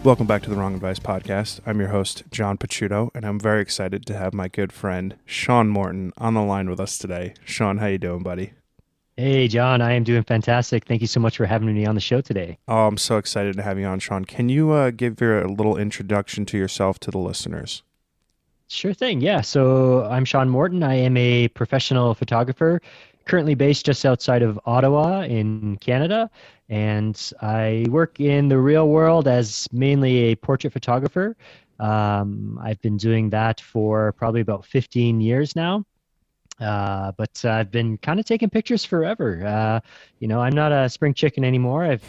Welcome back to the Wrong Advice Podcast. I'm your host, John Pachuto, and I'm very excited to have my good friend, Shawn Moreton, on the line with us today. Shawn, how you doing, buddy? Hey, John, I am doing fantastic. Thank you so much for having me on the show today. Oh, I'm so excited to have you on, Shawn. Can you give your a little introduction to yourself to the listeners? Sure thing. Yeah. So I'm Shawn Moreton. I am a professional photographer, currently based just outside of Ottawa in Canada. And I work in the real world as mainly a portrait photographer. I've been doing that for probably about 15 years now. But I've been kind of taking pictures forever. I'm not a spring chicken anymore. I've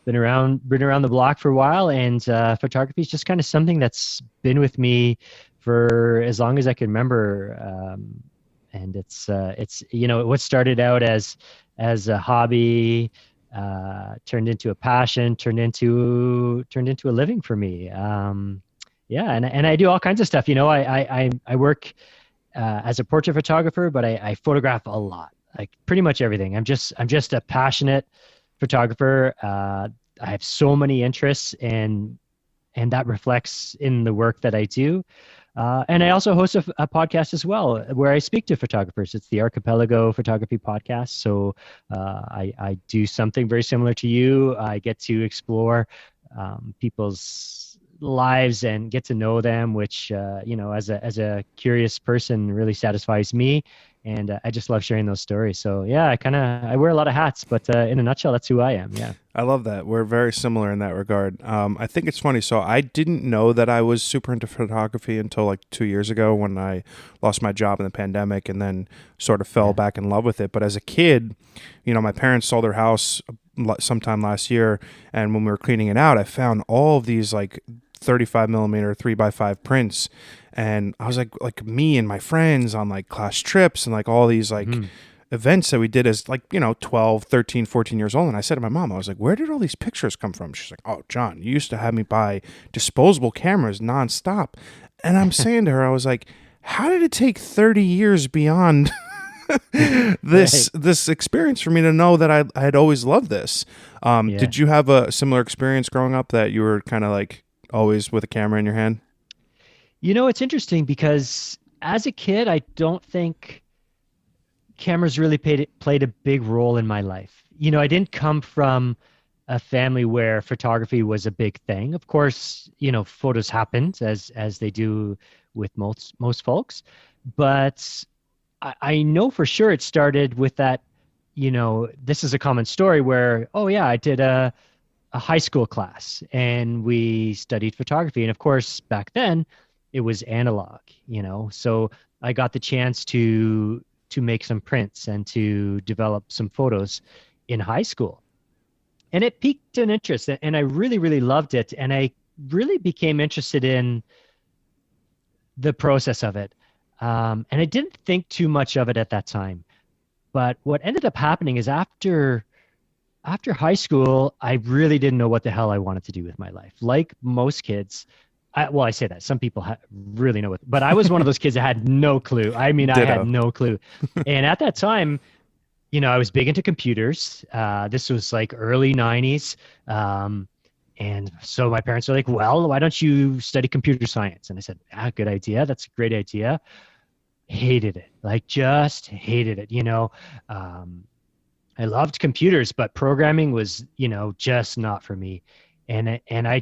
been around the block for a while, and photography is just kind of something that's been with me for as long as I can remember. And it's what started out as a hobby, turned into a passion, turned into a living for me. And I do all kinds of stuff. I work as a portrait photographer, but I photograph a lot, like pretty much everything. I'm just a passionate photographer. I have so many interests, and that reflects in the work that I do. And I also host a podcast as well, where I speak to photographers. It's the Archipelago Photography Podcast. So I do something very similar to you. I get to explore people's lives and get to know them, which as a curious person really satisfies me, and I just love sharing those stories. So yeah, I wear a lot of hats, but in a nutshell, that's who I am. Yeah, I love that. We're very similar in that regard. I think it's funny. So I didn't know that I was super into photography until like 2 years ago when I lost my job in the pandemic, and then sort of fell back in love with it. But as a kid, my parents sold their house sometime last year, and when we were cleaning it out, I found all of these like 35 millimeter 3x5 prints, and I was like me and my friends on like class trips and like all these like events that we did as like 12, 13, 14 years old. And I said to my mom, I was like, where did all these pictures come from? She's like, oh, John, you used to have me buy disposable cameras nonstop. And I'm saying to her, I was like, how did it take 30 years beyond this experience for me to know that I had always loved this? Did you have a similar experience growing up, that you were kind of like always with a camera in your hand? It's interesting because as a kid, I don't think cameras really played a big role in my life. I didn't come from a family where photography was a big thing. Of course, photos happened as they do with most folks, but I know for sure it started with that. This is a common story where, oh yeah, I did a high school class and we studied photography. And of course, back then it was analog, so I got the chance to make some prints and to develop some photos in high school. And it piqued an interest, and I really, really loved it. And I really became interested in the process of it. And I didn't think too much of it at that time. But what ended up happening is after high school, I really didn't know what the hell I wanted to do with my life. Like most kids, I say that. Some people really know it. But I was one of those kids that had no clue. I mean, Ditto. I had no clue. And at that time, I was big into computers. This was like early 90s. And so my parents were like, well, why don't you study computer science? And I said, good idea. That's a great idea. Hated it. Like, just hated it. I loved computers, but programming was, just not for me. And I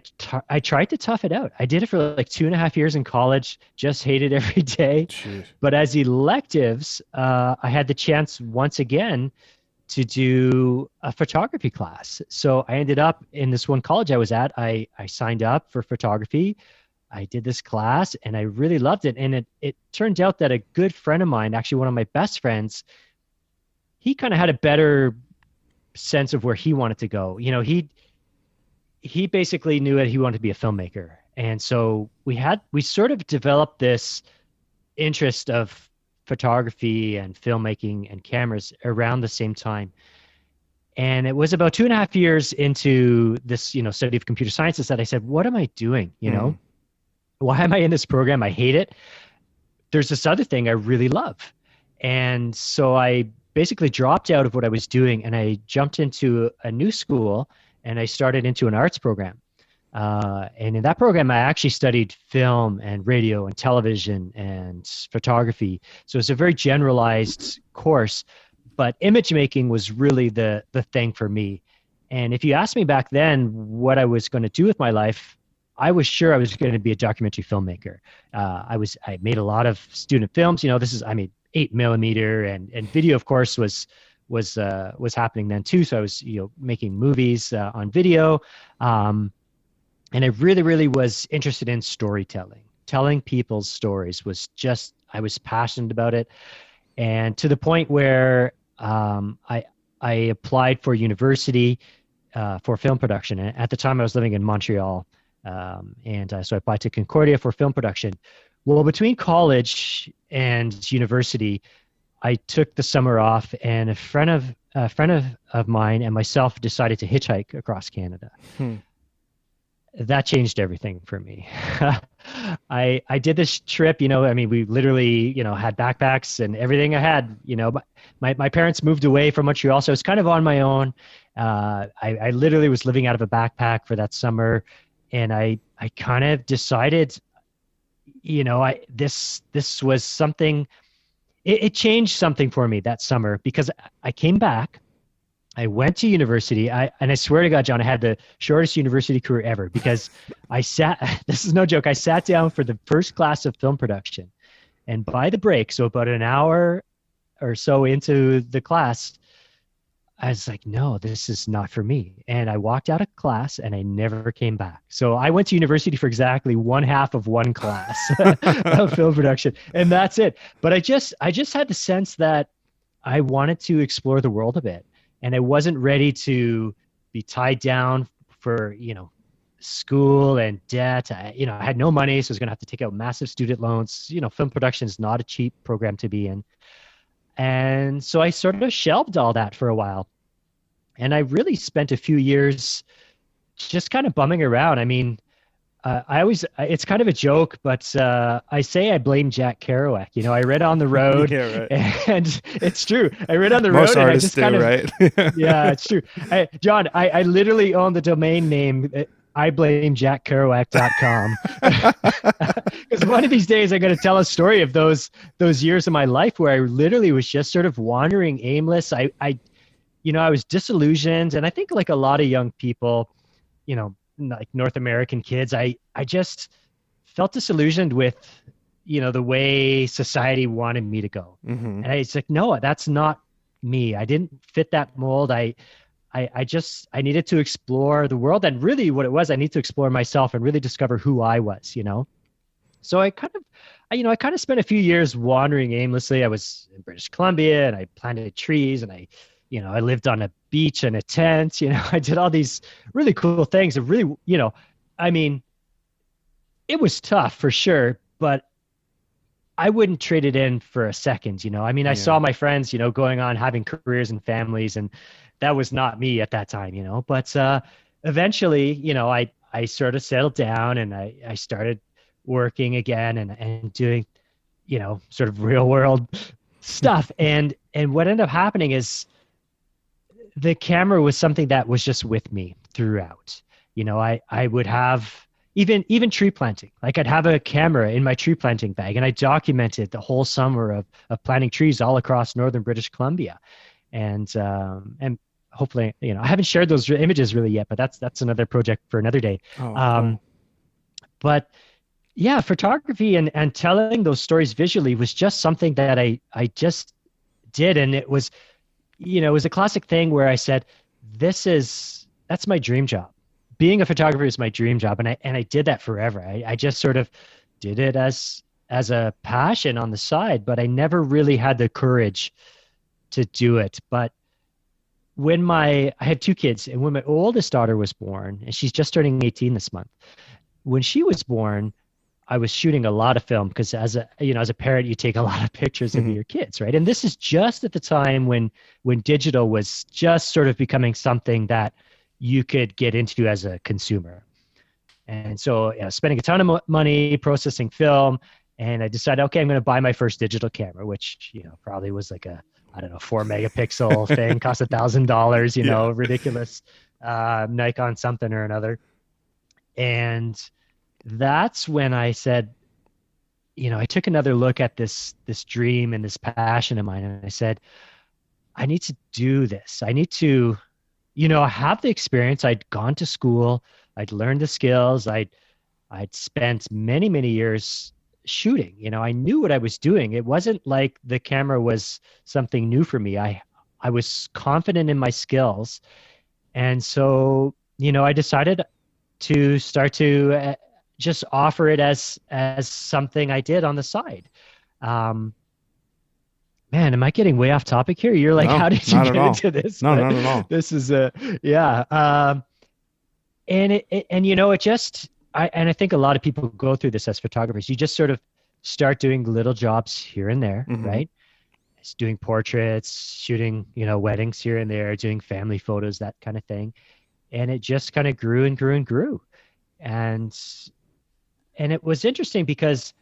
tried to tough it out. I did it for like 2.5 years in college, just hated every day. Jeez. But as electives, I had the chance once again to do a photography class. So I ended up in this one college I was at. I signed up for photography. I did this class and I really loved it. And it turned out that a good friend of mine, actually one of my best friends, he kind of had a better sense of where he wanted to go. He basically knew that he wanted to be a filmmaker. And so we sort of developed this interest of photography and filmmaking and cameras around the same time. And it was about 2.5 years into this, study of computer sciences that I said, what am I doing? Why am I in this program? I hate it. There's this other thing I really love. And so I basically dropped out of what I was doing and I jumped into a new school and I started into an arts program. And in that program, I actually studied film and radio and television and photography. So it's a very generalized course, but image making was really the thing for me. And if you asked me back then what I was going to do with my life, I was sure I was going to be a documentary filmmaker. I made a lot of student films. I made 8mm and video, of course, was happening then too. So I was, making movies on video. And I really, really was interested in storytelling. Telling people's stories I was passionate about it. And to the point where I applied for university for film production. And at the time I was living in Montreal. So I applied to Concordia for film production. Well, between college and university, I took the summer off, and a friend of mine and myself decided to hitchhike across Canada. That changed everything for me. I did this trip, we literally, had backpacks and everything I had, my parents moved away from Montreal, so I was kind of on my own. I literally was living out of a backpack for that summer, and I kind of decided, this was something, it changed something for me that summer, because I came back. I went to university, and I swear to God, John, I had the shortest university career ever, because this is no joke, I sat down for the first class of film production, and by the break, so about an hour or so into the class, I was like, no, this is not for me. And I walked out of class and I never came back. So I went to university for exactly one half of one class of film production, and that's it. But I just had the sense that I wanted to explore the world a bit. And I wasn't ready to be tied down for, school and debt. I had no money, so I was going to have to take out massive student loans. Film production is not a cheap program to be in. And so I sort of shelved all that for a while. And I really spent a few years just kind of bumming around. I mean, it's kind of a joke, but I say I blame Jack Kerouac. I read On the Road, Yeah, right. and it's true. I read On the Most Road, and artists I just do, right? right? Yeah, it's true. John, I literally own the domain name iblamejackkerouac.com. Because one of these days I'm going to tell a story of those years of my life where I literally was just sort of wandering aimless. I was disillusioned, and I think like a lot of young people, like North American kids, I just felt disillusioned with, the way society wanted me to go. Mm-hmm. And I was like, no, that's not me. I didn't fit that mold. I needed to explore the world, and really what it was, I need to explore myself and really discover who I was, So I kind of spent a few years wandering aimlessly. I was in British Columbia, and I planted trees, and I lived on a beach in a tent. I did all these really cool things. It really, it was tough for sure, but I wouldn't trade it in for a second. I saw my friends, going on, having careers and families, and that was not me at that time, But eventually, I sort of settled down, and I started working again and doing, sort of real world stuff. And what ended up happening is the camera was something that was just with me throughout. I would have even tree planting. Like I'd have a camera in my tree planting bag, and I documented the whole summer of planting trees all across northern British Columbia. And hopefully, I haven't shared those images really yet, but that's another project for another day. Cool. But yeah, photography and telling those stories visually was just something that I just did. And it was, it was a classic thing where I said, that's my dream job. Being a photographer is my dream job. And I did that forever. I just sort of did it as a passion on the side, but I never really had the courage to do it. But when I had two kids, and when my oldest daughter was born, and she's just turning 18 this month, when she was born, I was shooting a lot of film, because as a parent, you take a lot of pictures of your kids, right? And this is just at the time when digital was just sort of becoming something that you could get into as a consumer. And so spending a ton of money processing film, and I decided, okay, I'm going to buy my first digital camera, which, probably was like a, 4 megapixel thing, cost $1,000, ridiculous Nikon something or another. And that's when I said, I took another look at this dream and this passion of mine, and I said, I need to do this. I need to, have the experience. I'd gone to school. I'd learned the skills. I'd spent many, many years shooting. I knew what I was doing. It wasn't like the camera was something new for me. I was confident in my skills. And so, I decided to start to just offer it as something I did on the side. Man, am I getting way off topic here? You're like, No, how did you not at get all. into this? No, But not at all. this is yeah. And it just, I think a lot of people go through this as photographers. You just sort of start doing little jobs here and there, Mhm. right? It's doing portraits, shooting, weddings here and there, doing family photos, that kind of thing. And it just kind of grew and grew and grew. And it was interesting because,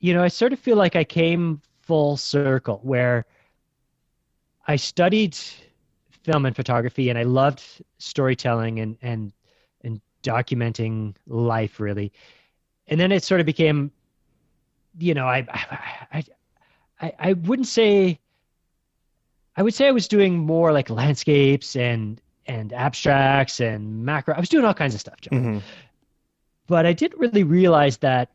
I sort of feel like I came full circle where I studied film and photography, and I loved storytelling and documenting life, really. And then it sort of became, I wouldn't say, I would say I was doing more like landscapes and abstracts and macro. I was doing all kinds of stuff, John. Mhm. But I didn't really realize that.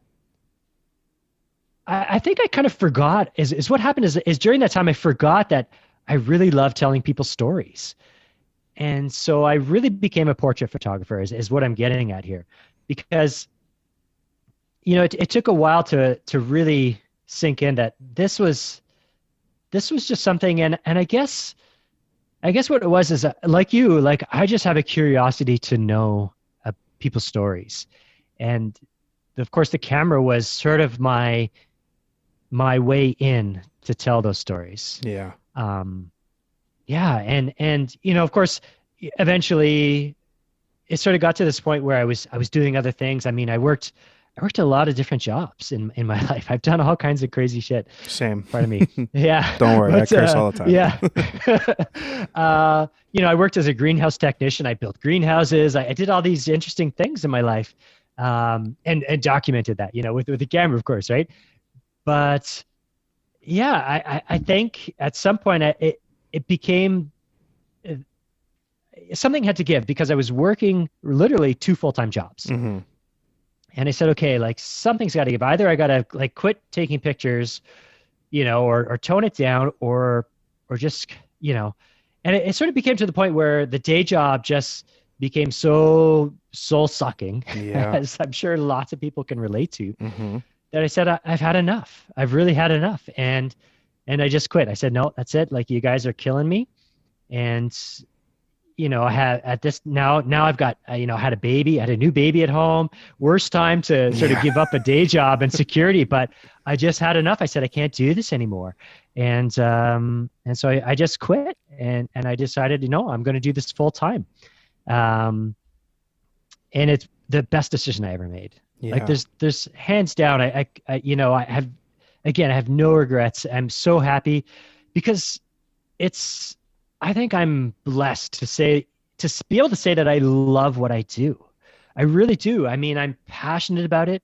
I think I kind of forgot. Is what happened is during that time I forgot that I really love telling people stories, and so I really became a portrait photographer. Is what I'm getting at here, because it took a while to really sink in that this was just something, and I guess what it was is like you, like I just have a curiosity to know people's stories, and of course the camera was sort of my way in to tell those stories. Yeah. Yeah, and of course, eventually, it sort of got to this point where I was doing other things. I mean, I worked a lot of different jobs in my life. I've done all kinds of crazy shit. Same. Pardon me. Yeah. Don't worry, I curse all the time. Yeah. I worked as a greenhouse technician. I built greenhouses. I did all these interesting things in my life, and documented that, with the camera, of course, right? But yeah, I think at some point it became something had to give, because I was working literally 2 full-time jobs. Mhm. And I said, okay, like something's got to give. Either I got to like quit taking pictures, or tone it down, or just, and it sort of became to the point where the day job just became so soul-sucking, Yeah. as I'm sure lots of people can relate to, Mhm. that I said, I've had enough. I've really had enough. And I just quit. I said, no, that's it. Like, you guys are killing me. And, I had at this now I've got, had a baby, I had a new baby at home. Worst time to sort of give up a day job and security, but I just had enough. I said, I can't do this anymore. And so I just quit, and I decided, I'm going to do this full time. And it's the best decision I ever made. Yeah. Like there's hands down, I have no regrets. I'm so happy because I think I'm blessed to be able to say that I love what I do. I really do. I mean, I'm passionate about it.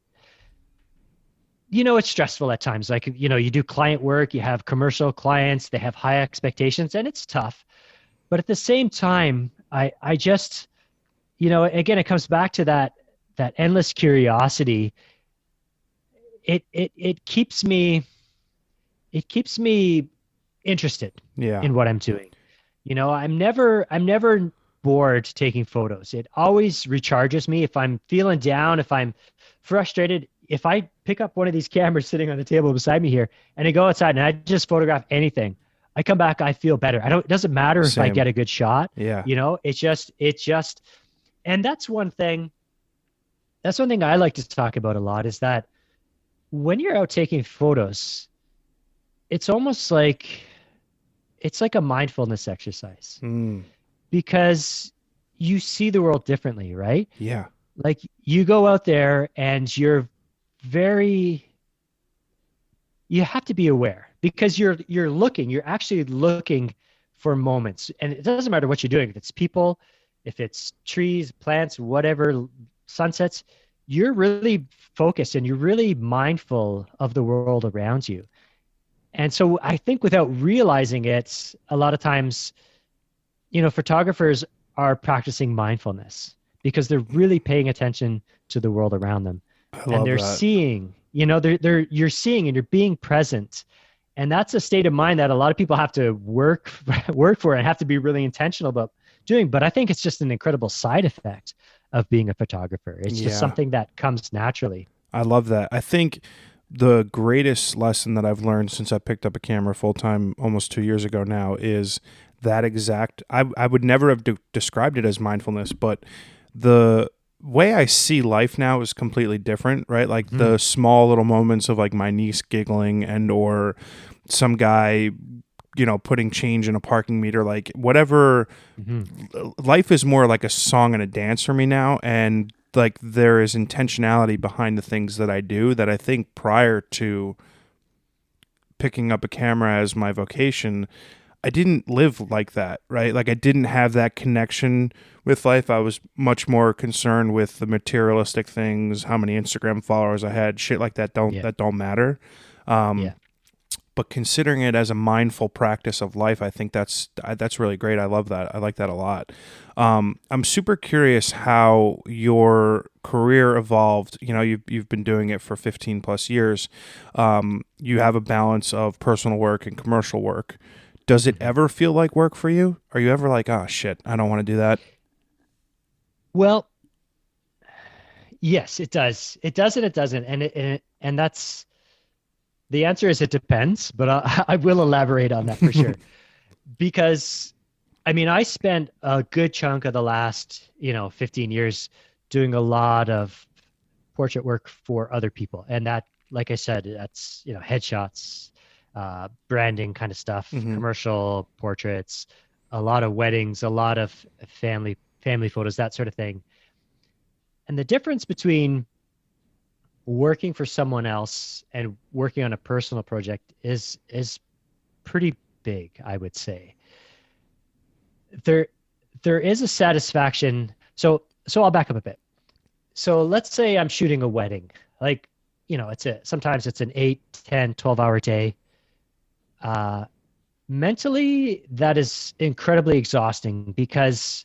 It's stressful at times. Like, you do client work, you have commercial clients, they have high expectations, and it's tough. But at the same time, I just, again, it comes back to that endless curiosity. It keeps me interested in what I'm doing. I'm never bored taking photos. It always recharges me. If I'm feeling down, if I'm frustrated, if I pick up one of these cameras sitting on the table beside me here and I go outside and I just photograph anything, I come back, I feel better. It doesn't matter if I get a good shot. Yeah. It's just, and that's one thing I like to talk about a lot, is that when you're out taking photos, it's almost like, it's like a mindfulness exercise, because you see the world differently, right? Yeah. Like, you go out there and you have to be aware, because you're actually looking for moments, and it doesn't matter what you're doing. If it's people, if it's trees, plants, whatever, sunsets, you're really focused and you're really mindful of the world around you. And so I think without realizing it, a lot of times, photographers are practicing mindfulness because they're really paying attention to the world around them. I And love they're that. seeing, you're seeing and you're being present. And that's a state of mind that a lot of people have to work for and have to be really intentional about doing. But I think it's just an incredible side effect of being a photographer. It's just Yeah. something that comes naturally. I love that. I think the greatest lesson that I've learned since I picked up a camera full time almost 2 years ago now is that exact. I would never have described it as mindfulness, but the way I see life now is completely different, right? Like the small little moments of like my niece giggling and or some guy, putting change in a parking meter, like whatever. Life is more like a song and a dance for me now, and like there is intentionality behind the things that I do that I think prior to picking up a camera as my vocation, I didn't live like that, right? Like I didn't have that connection with life. I was much more concerned with the materialistic things, how many Instagram followers I had, shit like that don't matter. Yeah. But considering it as a mindful practice of life, I think that's really great. I love that. I like that a lot. I'm super curious how your career evolved. You've been doing it for 15 plus years. You have a balance of personal work and commercial work. Does it ever feel like work for you? Are you ever like, oh shit, I don't want to do that? Well, yes, it does. It does and it doesn't. And that's the answer is it depends, but I will elaborate on that for sure. Because I spent a good chunk of the last, 15 years doing a lot of portrait work for other people. And that, like I said, that's, headshots, branding kind of stuff, commercial portraits, a lot of weddings, a lot of family photos, that sort of thing. And the difference between working for someone else and working on a personal project is pretty big, I would say. There is a satisfaction. So I'll back up a bit. So let's say I'm shooting a wedding. Like, sometimes it's an 8, 10, 12-hour day. Mentally, that is incredibly exhausting because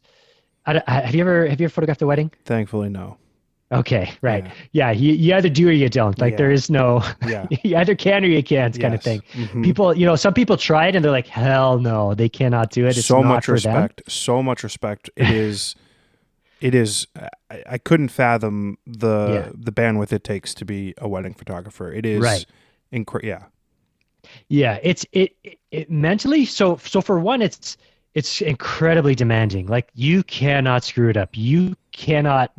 have you ever photographed a wedding? Thankfully, no. Okay, right. Yeah, you either do or you don't. Like there is no, you either can or you can't kind of thing. People, some people try it and they're like, hell no, they cannot do it. It's so not much for respect. them. So much respect. It is. I couldn't fathom the bandwidth it takes to be a wedding photographer. It is right. Yeah, it's mentally. So for one, it's incredibly demanding. Like you cannot screw it up. You cannot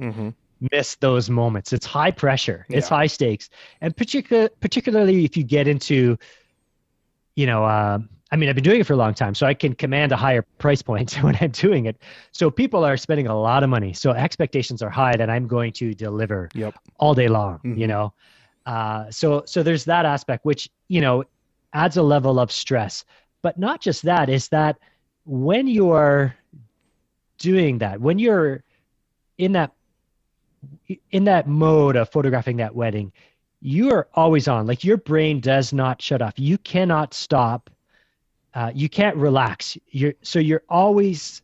miss those moments. It's high pressure. It's high stakes, and particularly if you get into, I've been doing it for a long time, so I can command a higher price point when I'm doing it. So people are spending a lot of money, so expectations are high that I'm going to deliver all day long. So there's that aspect, which adds a level of stress. But not just that, is that when you're doing that, when you're in that mode of photographing that wedding, you are always on. Like your brain does not shut off. You cannot stop. You can't relax. You're always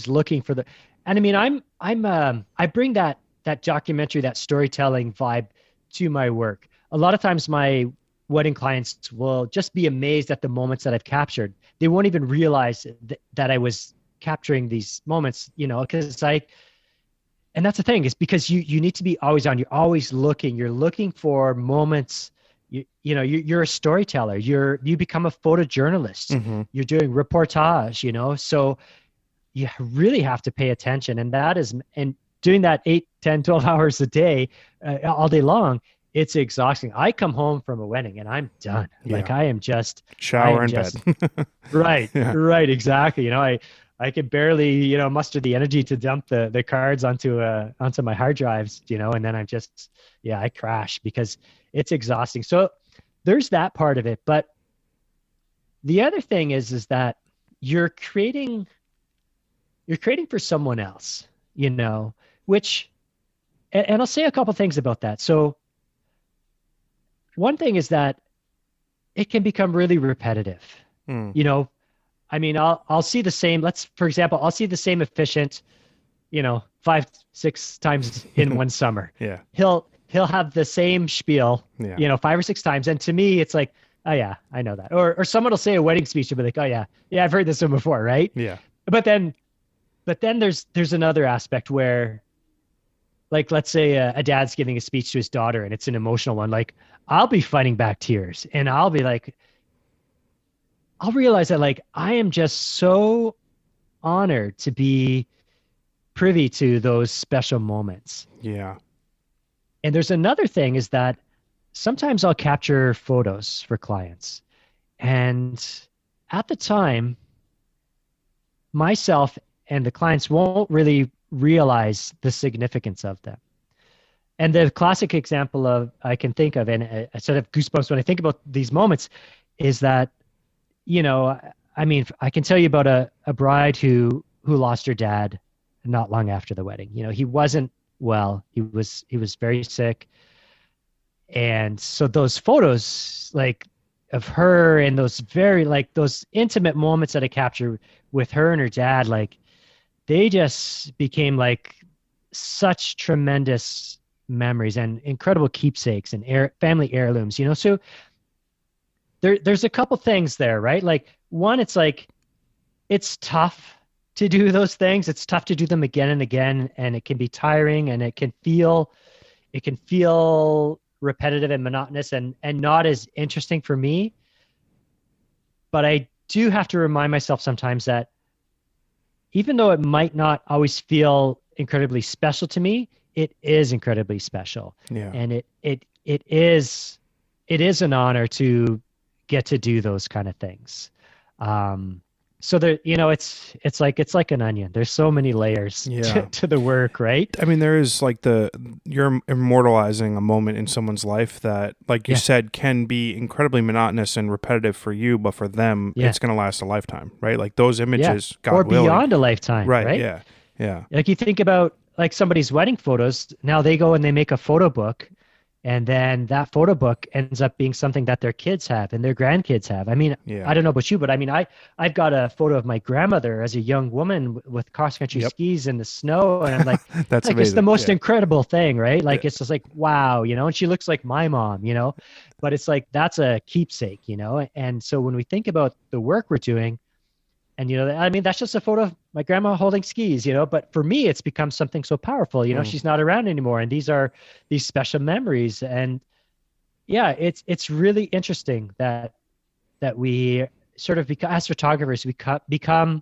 looking for the. And I bring that documentary, that storytelling vibe to my work. A lot of times my wedding clients will just be amazed at the moments that I've captured. They won't even realize that I was capturing these moments, because and that's the thing, is because you need to be always on. You're always looking. You're looking for moments. You're a storyteller. You become a photojournalist. You're doing reportage. So you really have to pay attention, and doing that 8, 10, 12 hours a day, all day long. It's exhausting. I come home from a wedding and I'm done. Like I am just shower and bed. Right, exactly. I could barely, muster the energy to dump the cards onto my hard drives, and then I'm just, I crash because it's exhausting. So there's that part of it. But the other thing is that you're creating you're creating for someone else, which, and I'll say a couple things about that. So one thing is that it can become really repetitive. Mm. You know, I mean, I'll see the same, for example, I'll see the same efficient, 5, 6 times in one summer. Yeah. He'll have the same spiel, Yeah. 5 or 6 times. And to me, it's like, oh yeah, I know that. Or someone will say a wedding speech and be like, oh yeah, I've heard this one before, right? Yeah. But then there's another aspect where, like, let's say a dad's giving a speech to his daughter and it's an emotional one. Like, I'll be fighting back tears and I'll be like, I'll realize that, like, I am just so honored to be privy to those special moments. Yeah. And there's another thing is that sometimes I'll capture photos for clients. And at the time, myself and the clients won't really realize the significance of them. And the classic example of I can think of, and I sort of goosebumps when I think about these moments, is that, I mean, I can tell you about a bride who lost her dad not long after the wedding. He wasn't well. He was very sick. And so those photos, like, of her and those those intimate moments that I captured with her and her dad, like, they just became like such tremendous memories and incredible keepsakes and family heirlooms, So there's a couple things there, right? Like, one, it's like, it's tough to do those things. It's tough to do them again and again, and it can be tiring, and it can feel repetitive and monotonous and not as interesting for me. But I do have to remind myself sometimes that even though it might not always feel incredibly special to me, it is incredibly special. Yeah. And it is an honor to get to do those kind of things. So there, it's like an onion. There's so many layers to the work, right? I mean, there is like you're immortalizing a moment in someone's life that, like you said, can be incredibly monotonous and repetitive for you, but for them, it's going to last a lifetime, right? Like those images, God or willing, beyond a lifetime, right? Yeah, yeah. Like, you think about like somebody's wedding photos. Now they go and they make a photo book. And then that photo book ends up being something that their kids have and their grandkids have. I mean, I don't know about you, but I mean, I've got a photo of my grandmother as a young woman with cross-country skis in the snow. And I'm like, that's like, it's the most incredible thing, right? Like, it's just like, wow, and she looks like my mom, but it's like, that's a keepsake, And so when we think about the work we're doing, and, I mean, that's just a photo of my grandma holding skis, but for me, it's become something so powerful. She's not around anymore. And these are these special memories. And yeah, it's really interesting that we sort of become, as photographers, we become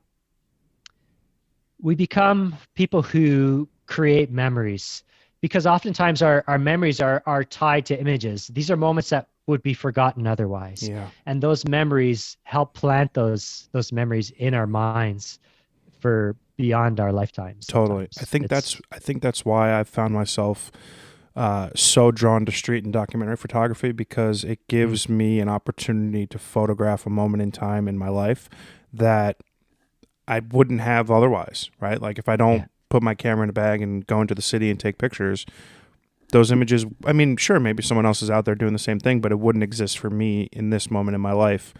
people who create memories, because oftentimes our memories are tied to images. These are moments that would be forgotten otherwise. Yeah. And those memories help plant those memories in our minds for beyond our lifetimes. Totally. I think that's why I've found myself so drawn to street and documentary photography, because it gives me an opportunity to photograph a moment in time in my life that I wouldn't have otherwise, right? Like, if I don't put my camera in a bag and go into the city and take pictures, those images, I mean, sure, maybe someone else is out there doing the same thing, but it wouldn't exist for me in this moment in my life.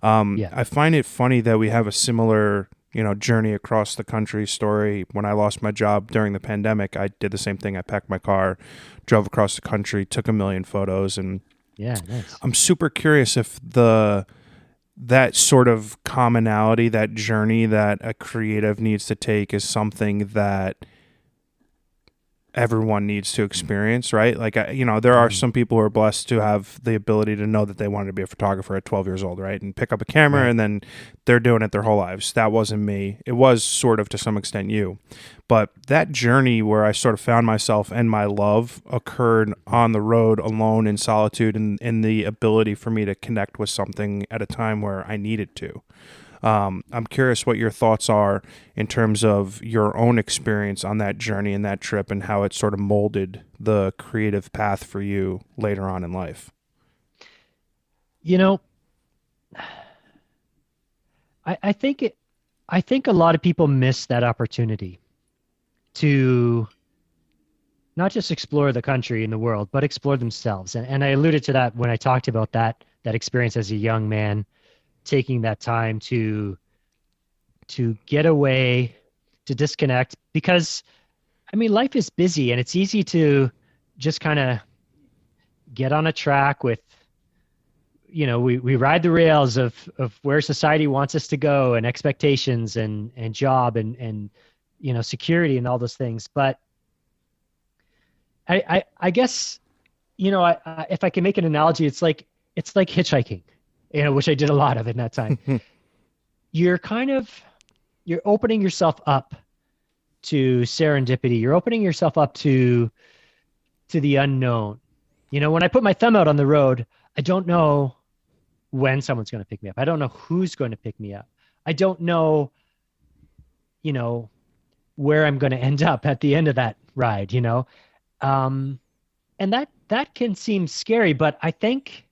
I find it funny that we have a similar, journey across the country story. When I lost my job during the pandemic, I did the same thing. I packed my car, drove across the country, took 1 million photos, and nice. I'm super curious if that sort of commonality, that journey that a creative needs to take, is something that everyone needs to experience, right? Like, there are some people who are blessed to have the ability to know that they wanted to be a photographer at 12 years old, right? And pick up a camera and then they're doing it their whole lives. That wasn't me. It was sort of, to some extent, you. But that journey where I sort of found myself and my love occurred on the road, alone, in solitude, and the ability for me to connect with something at a time where I needed to. I'm curious what your thoughts are in terms of your own experience on that journey and that trip, and how it sort of molded the creative path for you later on in life. I think I think a lot of people miss that opportunity to not just explore the country and the world, but explore themselves. And I alluded to that when I talked about that experience as a young man, taking that time to get away, to disconnect, because I mean, life is busy and it's easy to just kind of get on a track with, we ride the rails of where society wants us to go and expectations and job and security and all those things. But I guess, if I can make an analogy, it's like hitchhiking, which I did a lot of in that time. You're you're opening yourself up to serendipity. You're opening yourself up to the unknown. When I put my thumb out on the road, I don't know when someone's going to pick me up. I don't know who's going to pick me up. I don't know, where I'm going to end up at the end of that ride, and that can seem scary, but I think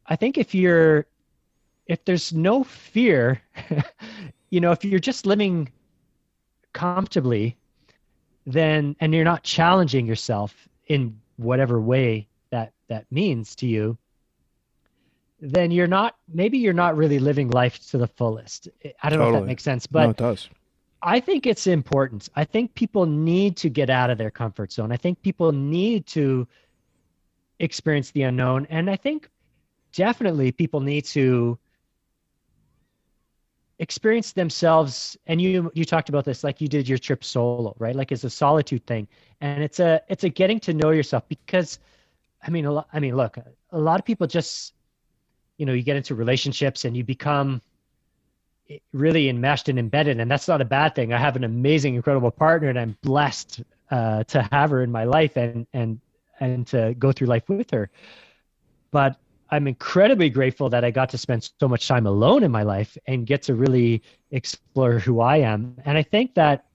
if there's no fear, if you're just living comfortably, then, and you're not challenging yourself in whatever way that means to you, then maybe you're not really living life to the fullest. I don't know if that makes sense, but no, it does. I think it's important. I think people need to get out of their comfort zone. I think people need to experience the unknown. And I think definitely people need to experience themselves. And you talked about this, like you did your trip solo, right? Like it's a solitude thing. And it's a getting to know yourself, because look, a lot of people just, you get into relationships and you become really enmeshed and embedded, and that's not a bad thing. I have an amazing, incredible partner, and I'm blessed to have her in my life and to go through life with her. But I'm incredibly grateful that I got to spend so much time alone in my life and get to really explore who I am. And I think that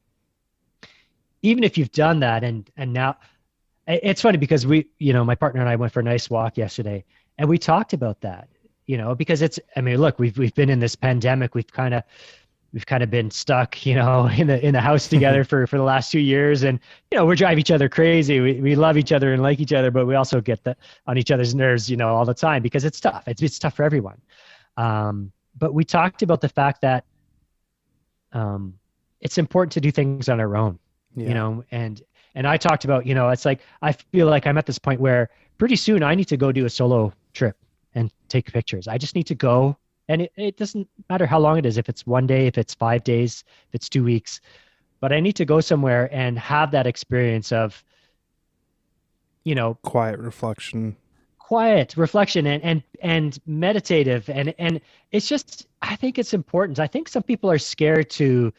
even if you've done that, and now it's funny because my partner and I went for a nice walk yesterday, and we talked about that. Because look, we've been in this pandemic. We've kind of been stuck, in the house together for the last 2 years, and we're driving each other crazy. We love each other and like each other, but we also get on each other's nerves, all the time, because it's tough. It's tough for everyone. But we talked about the fact that it's important to do things on our own, and I talked about, it's like I feel like I'm at this point where pretty soon I need to go do a solo trip and take pictures. I just need to go, and it doesn't matter how long it is, if it's 1 day, if it's 5 days, if it's 2 weeks, but I need to go somewhere and have that experience of, quiet reflection and meditative. And it's just, I think it's important. I think some people are scared to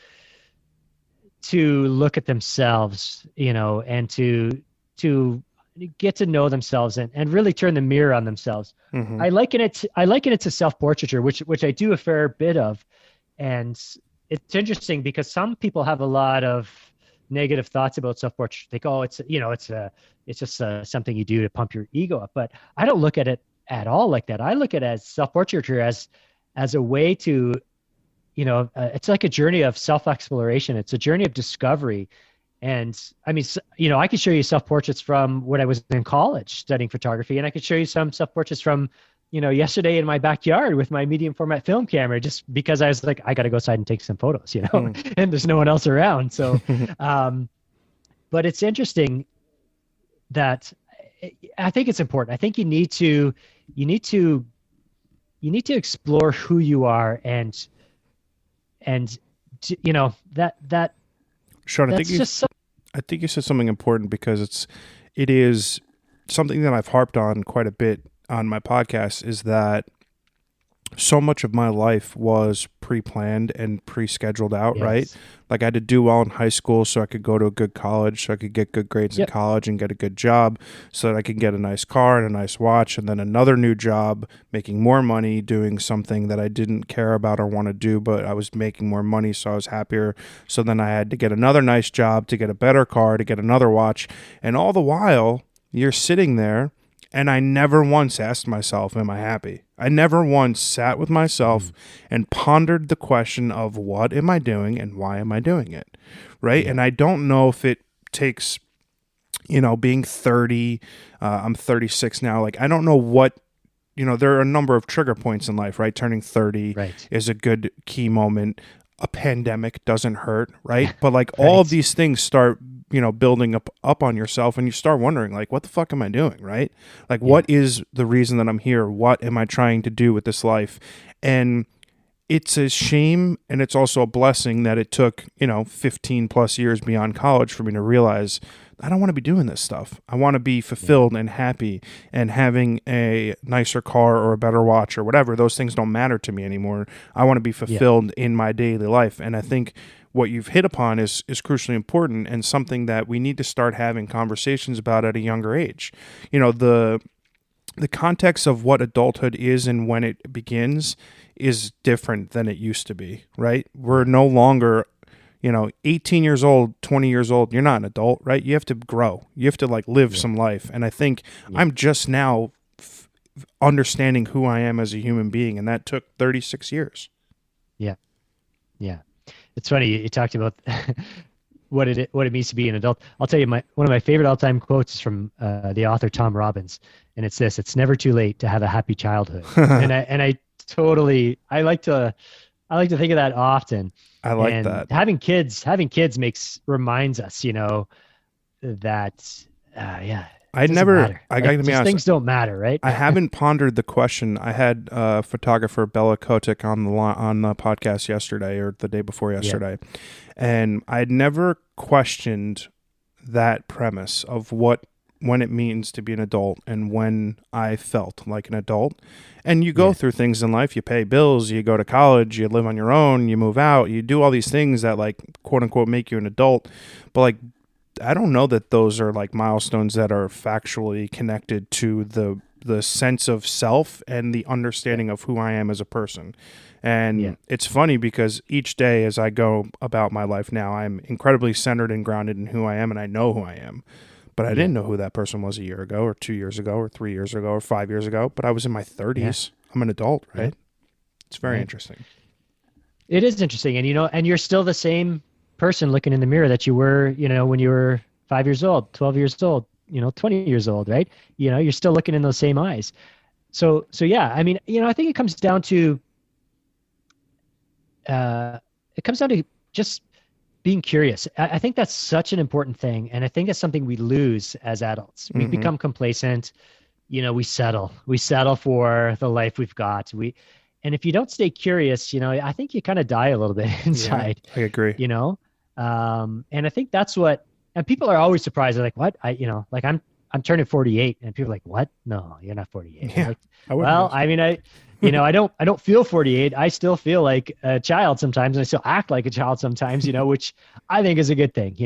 look at themselves, and to get to know themselves and really turn the mirror on themselves. Mm-hmm. I liken it to self-portraiture, which I do a fair bit of. And it's interesting because some people have a lot of negative thoughts about self-portraiture. They go, it's just something you do to pump your ego up. But I don't look at it at all like that. I look at it as self-portraiture as a way to, it's like a journey of self-exploration. It's a journey of discovery. And I could show you self-portraits from when I was in college studying photography, and I could show you some self-portraits from, yesterday in my backyard with my medium format film camera, just because I was like, I got to go outside and take some photos, and there's no one else around. So, but it's interesting that I think it's important. I think you need to explore who you are and that Shawn, I think you said something important, because it is something that I've harped on quite a bit on my podcast, is that so much of my life was pre-planned and pre-scheduled out, yes. Right? Like I had to do well in high school so I could go to a good college, so I could get good grades in college and get a good job, so that I could get a nice car and a nice watch, and then another new job, making more money, doing something that I didn't care about or want to do, but I was making more money, so I was happier. So then I had to get another nice job to get a better car, to get another watch, and all the while you're sitting there And I never once asked myself, am I happy? I never once sat with myself and pondered the question of what am I doing and why am I doing it? Right. Yeah. And I don't know if it takes, being 30, I'm 36 now. Like, I don't know what, there are a number of trigger points in life, right? Turning 30 Right. is a good key moment. A pandemic doesn't hurt, right? But like all of these things start, building up on yourself, and you start wondering, like, what the fuck am I doing, right? Like, what is the reason that I'm here? What am I trying to do with this life? And it's a shame, and it's also a blessing that it took, 15 plus years beyond college for me to realize I don't want to be doing this stuff. I want to be fulfilled and happy and having a nicer car or a better watch or whatever. Those things don't matter to me anymore. I want to be fulfilled in my daily life. And I think what you've hit upon is crucially important, and something that we need to start having conversations about at a younger age. The context of what adulthood is and when it begins is different than it used to be, right? We're no longer 18 years old, 20 years old, you're not an adult, right? You have to grow. You have to like live some life. And I think I'm just now understanding who I am as a human being. And that took 36 years. Yeah. Yeah. It's funny. You talked about what it means to be an adult. I'll tell you, one of my favorite all-time quotes is from the author Tom Robbins. And it's this: it's never too late to have a happy childhood. and I like to think of that often. I like that. Having kids reminds us, that, I got to be honest. Things don't matter, right? I haven't pondered the question. I had photographer Bella Kotick on the podcast yesterday, or the day before yesterday, and I'd never questioned that premise of when it means to be an adult and when I felt like an adult. And you go through things in life. You pay bills, you go to college, you live on your own, you move out, you do all these things that like quote unquote make you an adult. But like, I don't know that those are like milestones that are factually connected to the sense of self and the understanding of who I am as a person. And it's funny because each day as I go about my life now, I'm incredibly centered and grounded in who I am, and I know who I am. But I didn't know who that person was a year ago or 2 years ago or 3 years ago or 5 years ago. But I was in my 30s. I'm an adult, right? It's very interesting. It is interesting. And you're still the same person looking in the mirror that you were, when you were 5 years old, 12 years old, 20 yees old, right? You're still looking in those same eyes. So yeah, I mean, I think it comes down to just being curious. I think that's such an important thing. And I think that's something we lose as adults. We become complacent. We settle for the life we've got. And if you don't stay curious, I think you kind of die a little bit inside. Yeah, I agree. And I think that's and people are always surprised. They're like, what? I'm turning 48, and people are like, what? No, you're not 48. Yeah, like, I don't feel 48. I still feel like a child sometimes, and I still act like a child sometimes, which I think is a good thing,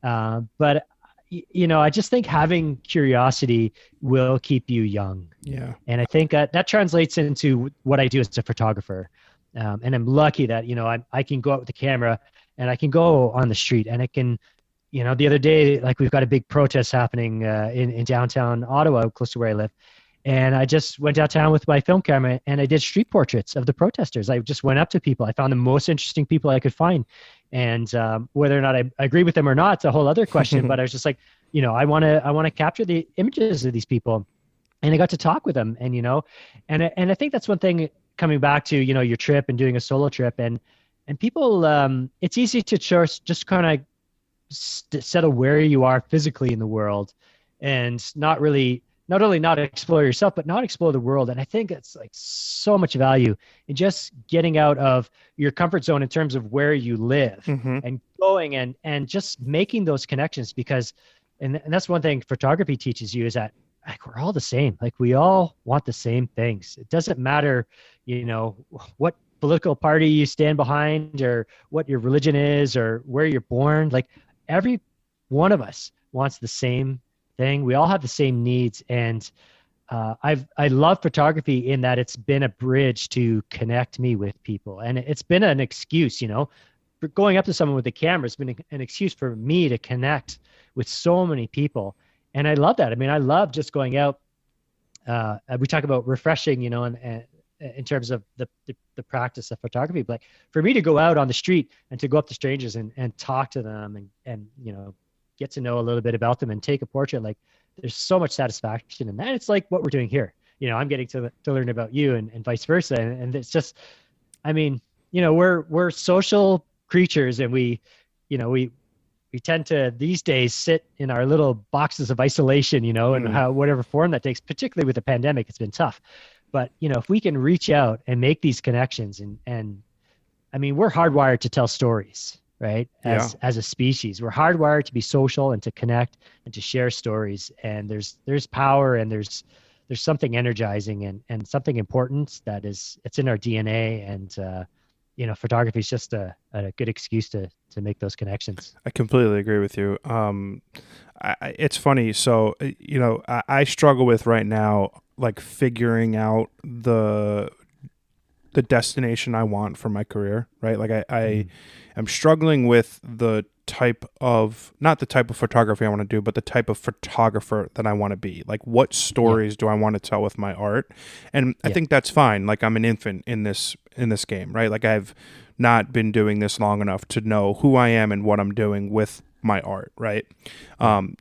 but I just think having curiosity will keep you young. Yeah. And I think that translates into what I do as a photographer. And I'm lucky that, I can go out with the camera and I can go on the street, and I can, the other day, like we've got a big protest happening in downtown Ottawa, close to where I live. And I just went downtown with my film camera and I did street portraits of the protesters. I just went up to people. I found the most interesting people I could find. And whether or not I agree with them or not, it's a whole other question. But I was just like, I want to capture the images of these people. And I got to talk with them. And, and I think that's one thing coming back to, your trip and doing a solo trip. And people, it's easy to just kind of settle where you are physically in the world and not only not explore yourself, but not explore the world. And I think it's like so much value in just getting out of your comfort zone in terms of where you live and going and just making those connections, because, and that's one thing photography teaches you, is that like, we're all the same. Like, we all want the same things. It doesn't matter, what political party you stand behind or what your religion is or where you're born. Like, every one of us wants the same thing. We all have the same needs. And I love photography in that it's been a bridge to connect me with people. And it's been an excuse, for going up to someone with a camera. It's been an excuse for me to connect with so many people. And I love that. I mean, I love just going out we talk about refreshing, and in terms of the practice of photography. But like, for me to go out on the street and to go up to strangers and talk to them and get to know a little bit about them and take a portrait, like there's so much satisfaction in that. It's like what we're doing here. I'm getting to learn about you and vice versa. And it's just, I mean, we're social creatures, and we tend to these days sit in our little boxes of isolation, and how whatever form that takes, particularly with the pandemic, it's been tough. But, if we can reach out and make these connections and I mean, we're hardwired to tell stories, right? As a species, we're hardwired to be social and to connect and to share stories. And there's power, and there's something energizing and something important it's in our DNA. And, photography is just a good excuse to make those connections. I completely agree with you. It's funny. So, I struggle with right now, like figuring out the destination I want for my career, right? Like I am struggling with not the type of photography I want to do, but the type of photographer that I want to be. Like, what stories do I want to tell with my art? And I think that's fine. Like, I'm an infant in this game, right? Like, I've not been doing this long enough to know who I am and what I'm doing with my art, right?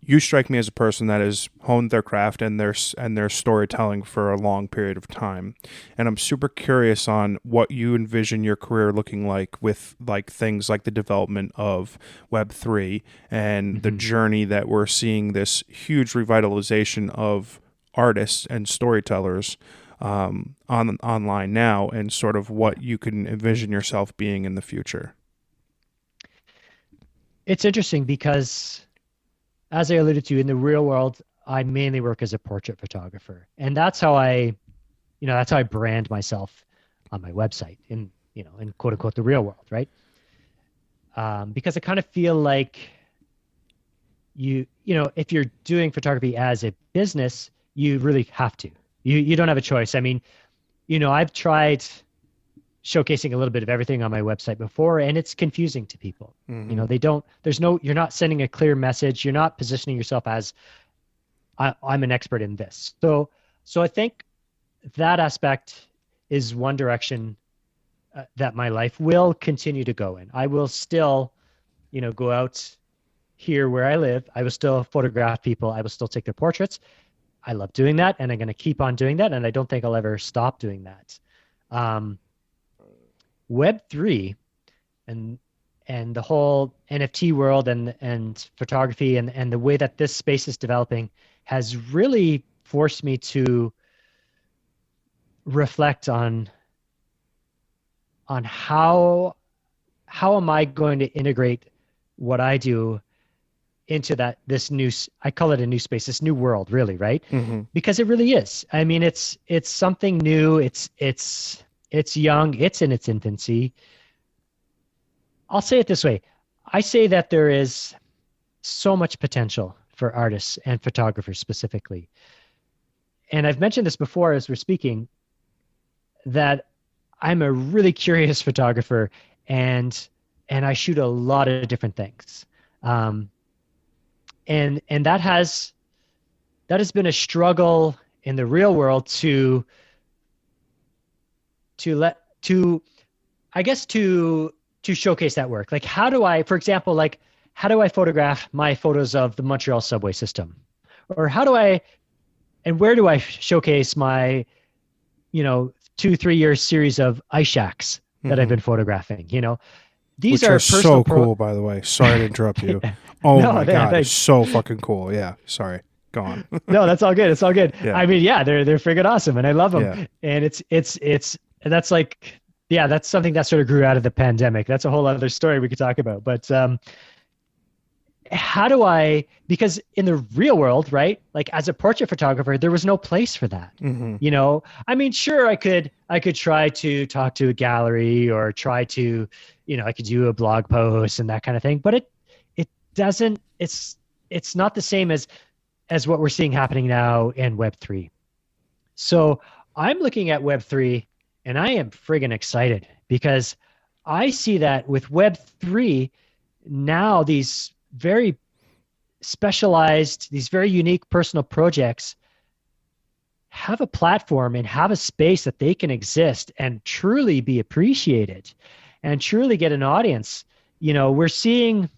You strike me as a person that has honed their craft and their storytelling for a long period of time, and I'm super curious on what you envision your career looking like with like things like the development of Web3 and the journey that we're seeing, this huge revitalization of artists and storytellers online now, and sort of what you can envision yourself being in the future. It's interesting because, as I alluded to, in the real world, I mainly work as a portrait photographer, and that's how I brand myself on my website in quote unquote the real world, right? Because I kind of feel like if you're doing photography as a business, you really have to. You don't have a choice. I mean, I've tried showcasing a little bit of everything on my website before, and it's confusing to people. You're not sending a clear message. You're not positioning yourself as I'm an expert in this. So I think that aspect is one direction that my life will continue to go in. I will still, go out here where I live. I will still photograph people. I will still take their portraits. I love doing that, and I'm going to keep on doing that, and I don't think I'll ever stop doing that. Web3 and the whole NFT world and photography and the way that this space is developing has really forced me to reflect on how am I going to integrate what I do into this new, I call it a new space, this new world, really, right? Because it really is. I mean, it's something new. It's young. It's in its infancy. I'll say it this way. I say that there is so much potential for artists and photographers specifically. And I've mentioned this before as we're speaking, that I'm a really curious photographer, and I shoot a lot of different things. And that has been a struggle in the real world to showcase that work. Like, how do I photograph my photos of the Montreal subway system? Or where do I showcase my, 2-3 year series of ice shacks that I've been photographing? These Which are so cool, by the way. Sorry to interrupt you. Oh my God, it's so fucking cool. Yeah, sorry. Go on. No, that's all good. It's all good. Yeah. I mean, they're friggin' awesome, and I love them. Yeah. And that's like, that's something that sort of grew out of the pandemic. That's a whole other story we could talk about. But because in the real world, right? Like, as a portrait photographer, there was no place for that. I mean, sure, I could try to talk to a gallery or try to, I could do a blog post and that kind of thing, but it doesn't, it's not the same as what we're seeing happening now in Web3. So I'm looking at Web3 and I am friggin' excited, because I see that with Web3 now, these very specialized, these very unique personal projects have a platform and have a space that they can exist and truly be appreciated and truly get an audience. You know, we're seeing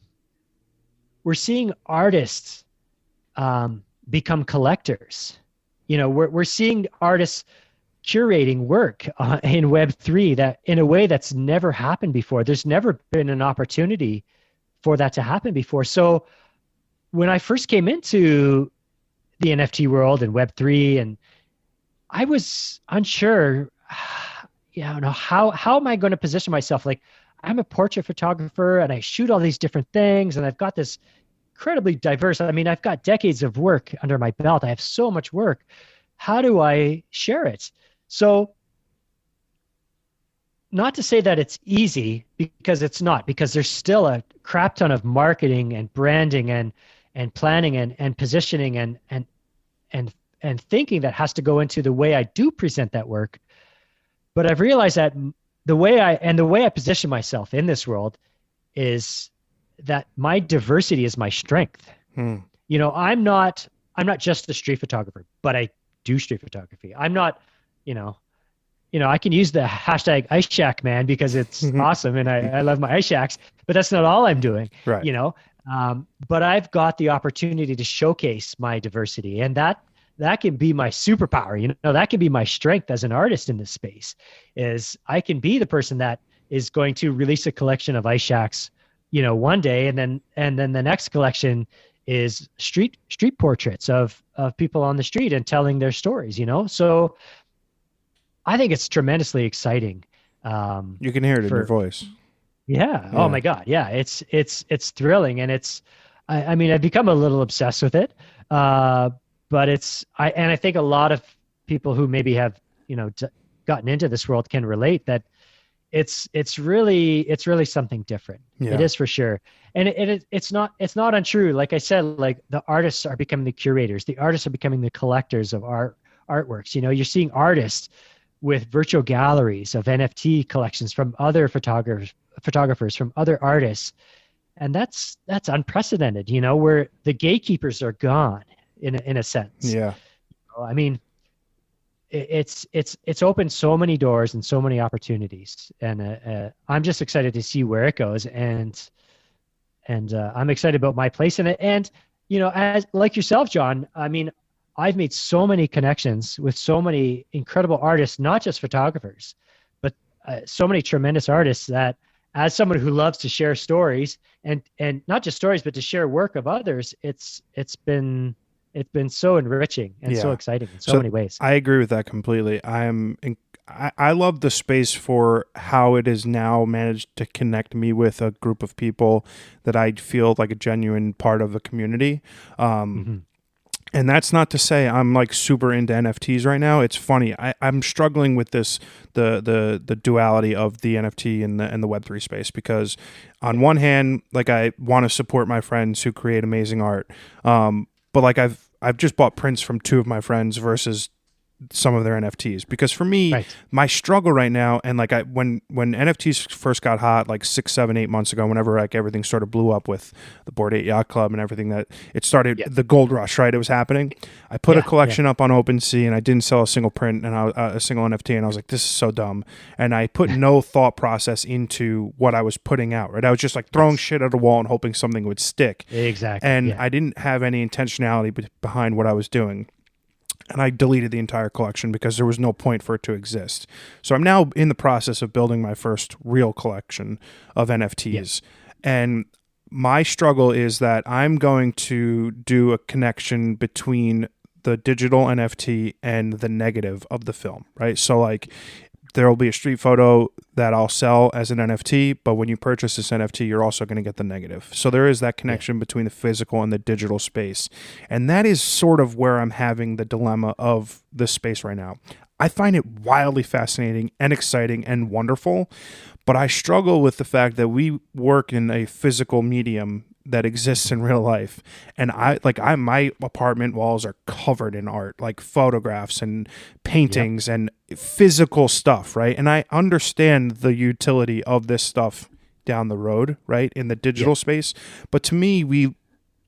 artists become collectors. You know, we're seeing artists curating work in Web3 that in a way that's never happened before. There's never been an opportunity for that to happen before. So when I first came into the NFT world and Web3, and I was unsure, how am I going to position myself? Like, I'm a portrait photographer and I shoot all these different things, and I've got this incredibly diverse. I mean, I've got decades of work under my belt. I have so much work. How do I share it? So, not to say that it's easy, because it's not, because there's still a crap ton of marketing and branding and planning and positioning and thinking that has to go into the way I do present that work. But I've realized that the way I position myself in this world is that my diversity is my strength. You know, I'm not just a street photographer, but I do street photography. I'm not, you know, I can use the hashtag Ice Shack man because it's awesome and I love my ice shacks, but that's not all I'm doing, right. You know? But I've got the opportunity to showcase my diversity, and that can be my superpower. You know, that can be my strength as an artist in this space, is I can be the person that is going to release a collection of ice shacks, you know, one day, and then the next collection is street portraits of people on the street and telling their stories, you know? So I think it's tremendously exciting. You can hear it in your voice. Yeah. Oh my God. Yeah. It's thrilling. And I mean, I've become a little obsessed with it. But I think a lot of people who maybe have, you know, gotten into this world can relate that it's really something different. Yeah. It is for sure. And it's not untrue. Like I said, like the artists are becoming the curators. The artists are becoming the collectors of artworks. You know, you're seeing artists with virtual galleries of NFT collections from other photographers, from other artists. And that's unprecedented, you know, where the gatekeepers are gone in a sense. Yeah. I mean, it's opened so many doors and so many opportunities, and I'm just excited to see where it goes, and I'm excited about my place in it. And you know, as like yourself, John, I mean, I've made so many connections with so many incredible artists, not just photographers, but so many tremendous artists that, as someone who loves to share stories and not just stories, but to share work of others, it's been so enriching and so exciting in so many ways. I agree with that completely. I love the space for how it has now managed to connect me with a group of people that I feel like a genuine part of the community. And that's not to say I'm like super into NFTs right now. It's funny. I'm struggling with this, the duality of the NFT and the Web3 space, because on one hand, like I want to support my friends who create amazing art. But like I've just bought prints from two of my friends versus some of their NFTs, because for me, my struggle right now, and like when NFTs first got hot, like 6, 7, 8 months ago, whenever like everything sort of blew up with the Bored Ape Yacht Club and everything, that it started, the gold rush, right? It was happening. I put a collection up on OpenSea, and I didn't sell a single print and a single NFT, and I was like, this is so dumb. And I put no thought process into what I was putting out, right? I was just like throwing shit at a wall and hoping something would stick. Exactly. And I didn't have any intentionality behind what I was doing. And I deleted the entire collection because there was no point for it to exist. So I'm now in the process of building my first real collection of NFTs. And my struggle is that I'm going to do a connection between the digital NFT and the negative of the film, right? So like there will be a street photo that I'll sell as an NFT, but when you purchase this NFT, you're also going to get the negative. So there is that connection between the physical and the digital space. And that is sort of where I'm having the dilemma of this space right now. I find it wildly fascinating and exciting and wonderful, but I struggle with the fact that we work in a physical medium that exists in real life, and my apartment walls are covered in art, like photographs and paintings and physical stuff, right? And I understand the utility of this stuff down the road, right, in the digital space, but to me,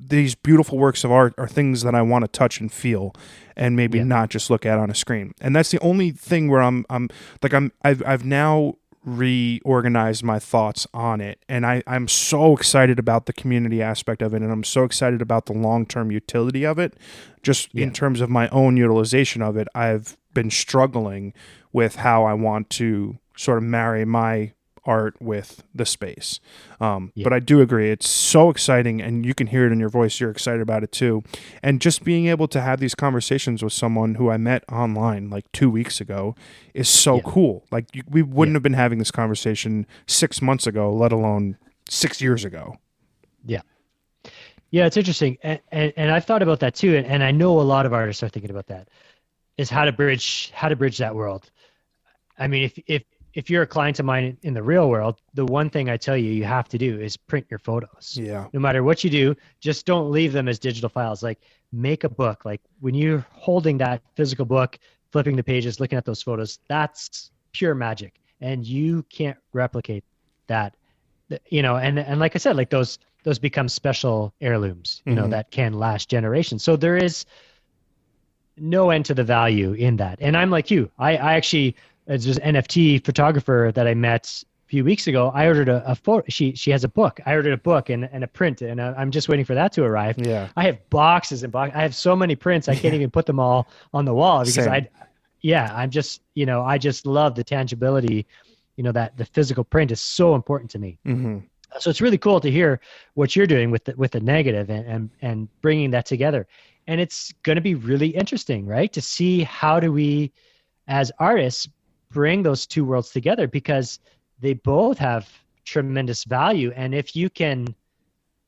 these beautiful works of art are things that I want to touch and feel, and maybe not just look at on a screen. And that's the only thing where I've now reorganized my thoughts on it, and I'm so excited about the community aspect of it, and I'm so excited about the long-term utility of it. Just in terms of my own utilization of it, I've been struggling with how I want to sort of marry my art with the space. But I do agree, it's so exciting, and you can hear it in your voice, you're excited about it too. And just being able to have these conversations with someone who I met online like 2 weeks ago is so cool. Like we wouldn't have been having this conversation 6 months ago, let alone 6 years ago. Yeah, it's interesting, and I've thought about that too, and I know a lot of artists are thinking about that, is how to bridge that world. I mean, if you're a client of mine in the real world, the one thing I tell you have to do is print your photos. Yeah. No matter what you do, just don't leave them as digital files. Like, make a book. Like, when you're holding that physical book, flipping the pages, looking at those photos, that's pure magic, and you can't replicate that. And like I said, like those become special heirlooms, that can last generations. So there is no end to the value in that. And I'm like you. I actually, as just NFT photographer that I met a few weeks ago, I ordered a photo. She has a book. I ordered a book and a print, and I'm just waiting for that to arrive. Yeah. I have boxes and boxes. I have so many prints, I can't even put them all on the wall because I just love the tangibility, that the physical print is so important to me. Mm-hmm. So it's really cool to hear what you're doing with the negative and bringing that together. And it's going to be really interesting, right? To see how do we, as artists, bring those two worlds together, because they both have tremendous value. And if you can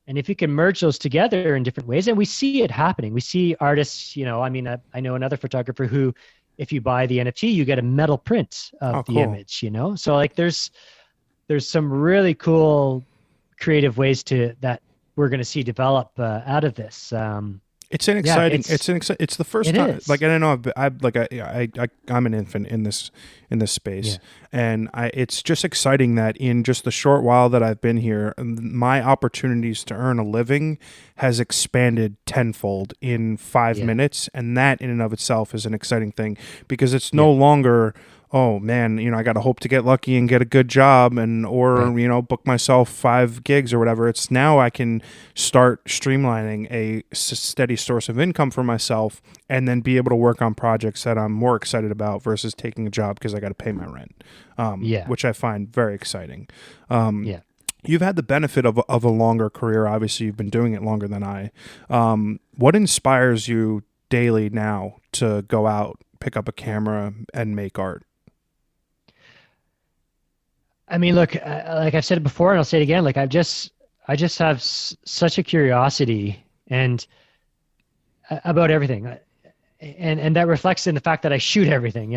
merge those together in different ways, and we see it happening. We see artists, I know another photographer who, if you buy the NFT, you get a metal print of the image, So like there's some really cool creative ways that we're going to see develop out of this. It's an exciting. It's the first time. Is. Like, I don't know. I'm an infant in this space, and it's just exciting that in just the short while that I've been here, my opportunities to earn a living has expanded tenfold in 5 minutes, and that in and of itself is an exciting thing, because it's no longer, oh man, I got to hope to get lucky and get a good job or book myself 5 gigs or whatever. It's now I can start streamlining a steady source of income for myself, and then be able to work on projects that I'm more excited about versus taking a job because I got to pay my rent, which I find very exciting. You've had the benefit of a longer career. Obviously, you've been doing it longer than I. What inspires you daily now to go out, pick up a camera, and make art? I mean, look, like I've said it before, and I'll say it again. Like I just have such a curiosity and about everything, and that reflects in the fact that I shoot everything.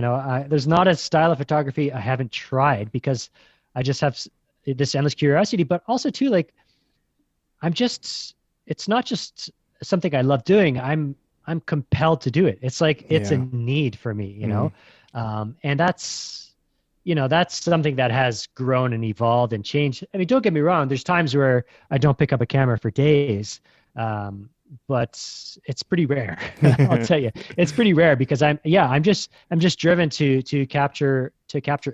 There's not a style of photography I haven't tried, because I just have this endless curiosity. But also too, like it's not just something I love doing. I'm compelled to do it. It's like it's a need for me, and that's something that has grown and evolved and changed. I mean, don't get me wrong. There's times where I don't pick up a camera for days, but it's pretty rare. I'll tell you, it's pretty rare, because I'm just driven to capture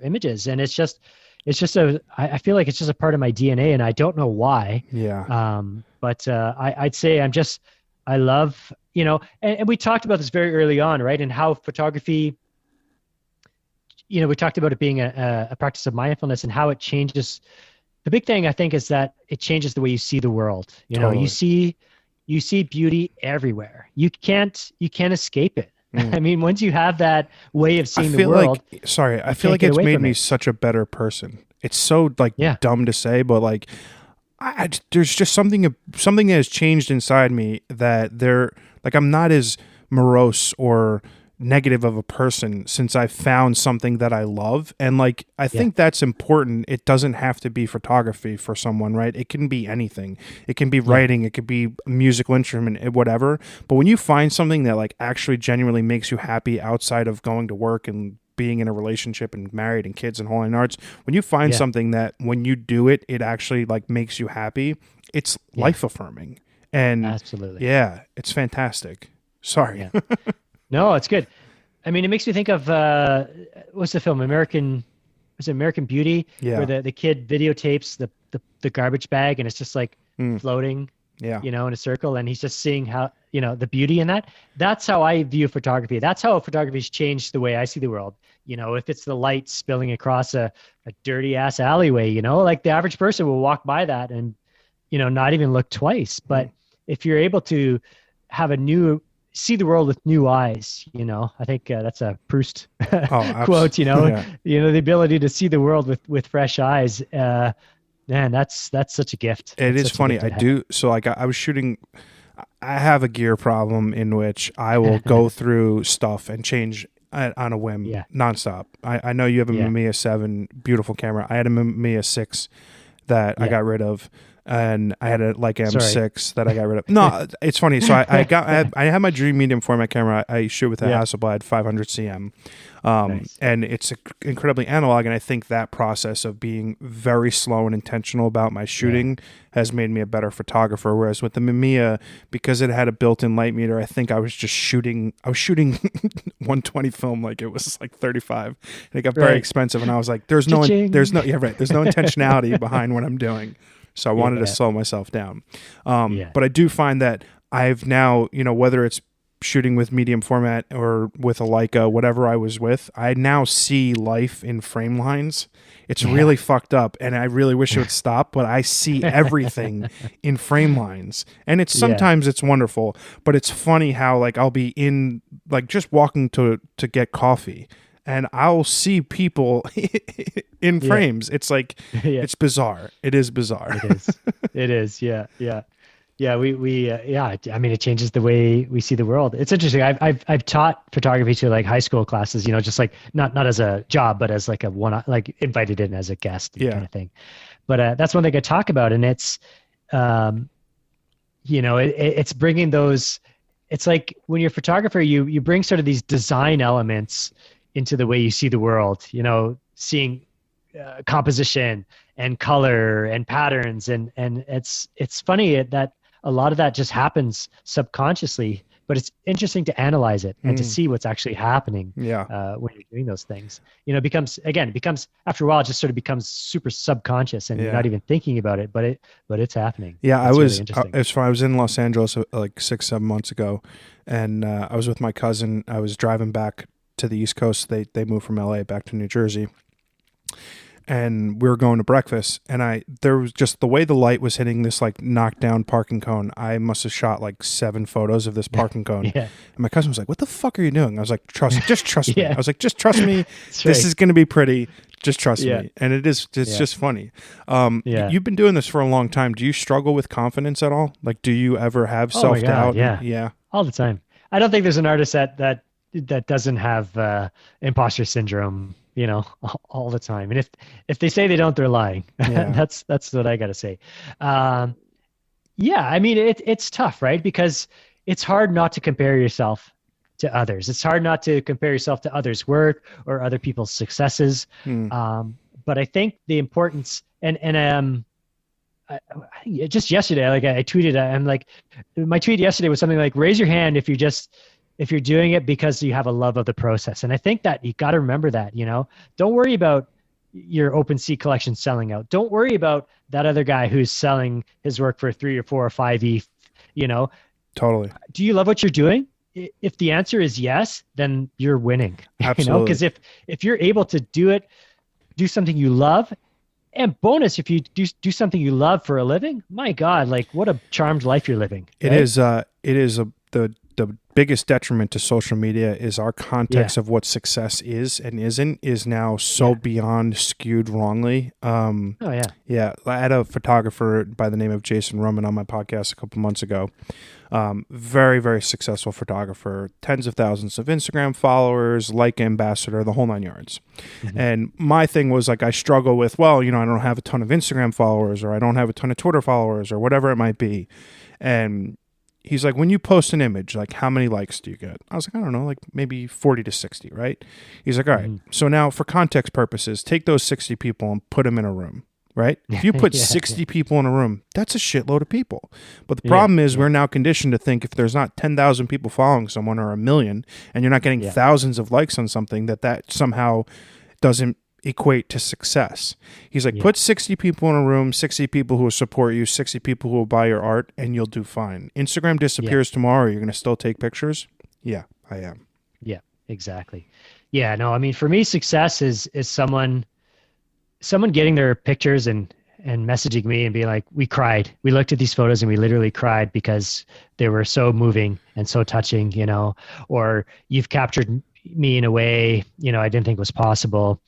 images, and I feel like it's just a part of my DNA, and I don't know why. Yeah. But I'd say I love, and we talked about this very early on, right? And how photography, we talked about it being a practice of mindfulness, and how it changes. The big thing, I think, is that it changes the way you see the world. Totally. You see beauty everywhere. You can't escape it. I mean, once you have that way of seeing the world, I feel like it's made me such a better person. It's so dumb to say, but like, there's just something that has changed inside me, that I'm not as morose or negative of a person since I found something that I love. And like, I think that's important. It doesn't have to be photography for someone, right? It can be anything. It can be writing. It could be a musical instrument, whatever. But when you find something that like actually genuinely makes you happy outside of going to work and being in a relationship and married and kids and whole nine yards, when you find something that when you do it, it actually like makes you happy, it's life affirming. And Absolutely. yeah, it's fantastic. Sorry. Yeah. No, it's good. I mean, it makes me think of what's the film? Was it American Beauty, where Yeah. the kid videotapes the garbage bag and it's just like Mm, floating, yeah. in a circle, and he's just seeing how, the beauty in that. That's how I view photography. That's how photography's changed the way I see the world. If it's the light spilling across a dirty ass alleyway, like the average person will walk by that and, not even look twice. But if you're able to have see the world with new eyes, I think that's a Proust quote, Yeah. the ability to see the world with fresh eyes. Man, that's such a gift. It That's is such a funny. gift I to do. So like I was shooting. I have a gear problem in which I will go through stuff and change on a whim Yeah. nonstop. I know you have a Yeah. Mamiya 7, beautiful camera. I had a Mamiya 6 that I Yeah. got rid of, and I had a Leica Sorry. M6 that I got rid of. No, it's funny. So I had my dream medium format camera. I shoot with a Yeah. Hasselblad 500 cm. Nice. And it's incredibly analog. And I think that process of being very slow and intentional about my shooting has made me a better photographer. Whereas with the Mamiya, because it had a built-in light meter, I think I was shooting 120 film like it was like 35, and it got very expensive. And I was like, there's no intentionality behind what I'm doing. So I wanted to slow myself down. But I do find that I've now, whether it's shooting with medium format or with a Leica, whatever I was with, I now see life in frame lines. It's really fucked up, and I really wish it would stop, but I see everything in frame lines. And it's sometimes it's wonderful, but it's funny how like I'll be in like just walking to get coffee, and I'll see people in frames. It's like it's bizarre. It is bizarre. It is. It is. Yeah. Yeah. Yeah, I mean, it changes the way we see the world. It's interesting. I've taught photography to like high school classes, just like not as a job, but as like a one, like invited in as a guest kind of thing. But that's one thing I talk about, and it's, it's bringing those. It's like when you're a photographer, you bring sort of these design elements into the way you see the world. Seeing composition and color and patterns, and it's funny that a lot of that just happens subconsciously, but it's interesting to analyze it and to see what's actually happening when you're doing those things. It becomes after a while, it just sort of becomes super subconscious, and you're not even thinking about it, but it's happening. Yeah, It's I was in Los Angeles like 6-7 months ago, and I was with my cousin. I was driving back to the East Coast. They moved from LA back to New Jersey. And we were going to breakfast, and there was just the way the light was hitting this like knockdown parking cone. I must have shot like 7 photos of this parking cone. And my cousin was like, "What the fuck are you doing?" I was like, just trust me. I was like, just trust me. This is going to be pretty. Just trust me. And it's just funny. You've been doing this for a long time. Do you struggle with confidence at all? Like, do you ever have self-doubt? Yeah. All the time. I don't think there's an artist that doesn't have imposter syndrome, all the time. And if they say they don't, they're lying. That's what I got to say. I mean, it's tough, right? Because it's hard not to compare yourself to others. It's hard not to compare yourself to others' work or other people's successes. But I think the importance, and just yesterday, like I tweeted, I'm like, my tweet yesterday was something like, raise your hand if you're doing it because you have a love of the process. And I think that you got to remember that, don't worry about your OpenSea collection selling out. Don't worry about that other guy who's selling his work for 3 or 4 or 5 ETH, Totally. Do you love what you're doing? If the answer is yes, then you're winning. Absolutely. Because if you're able to do something you love, and bonus, if you do something you love for a living, my God, like what a charmed life you're living. Right? It is the biggest detriment to social media is our context of what success is and isn't is now so beyond skewed wrongly. I had a photographer by the name of Jason Ruman on my podcast a couple months ago. Very, very successful photographer, tens of thousands of Instagram followers, Leica ambassador, the whole 9 yards. And my thing was like, I struggle with, I don't have a ton of Instagram followers, or I don't have a ton of Twitter followers, or whatever it might be. And he's like, when you post an image, like how many likes do you get? I was like, I don't know, like maybe 40 to 60, right? He's like, all right. So now for context purposes, take those 60 people and put them in a room. right? If you put Yeah, 60 people in a room, that's a shitload of people. But the problem is we're now conditioned to think if there's not 10,000 people following someone or a million, and you're not getting thousands of likes on something, that somehow doesn't equate to success. He's like, put 60 people in a room, 60 people who will support you, 60 people who will buy your art, and you'll do fine. Instagram disappears tomorrow. You're going to still take pictures? Yeah, I am. Yeah, exactly. Yeah, no, I mean, for me, success is someone getting their pictures and messaging me and being like, we cried. We looked at these photos and we literally cried because they were so moving and so touching, you know, or you've captured me in a way, you know, I didn't think was possible.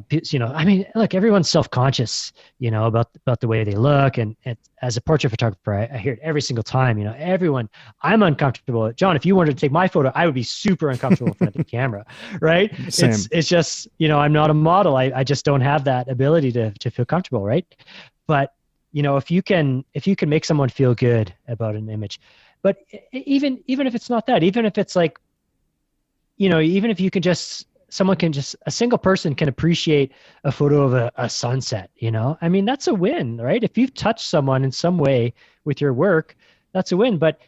You know, I mean, look, everyone's self-conscious, you know, about the way they look. And as a portrait photographer, I hear it every single time, you know, I'm uncomfortable. John, if you wanted to take my photo, I would be super uncomfortable in front of the camera, right? Same. It's just, you know, I'm not a model. I just don't have that ability to feel comfortable, right? But, you know, if you can make someone feel good about an image, but even if it's not that, even if it's like, you know, even if you can just, a single person can appreciate a photo of a sunset, you know? I mean, that's a win, right? If you've touched someone in some way with your work, that's a win. But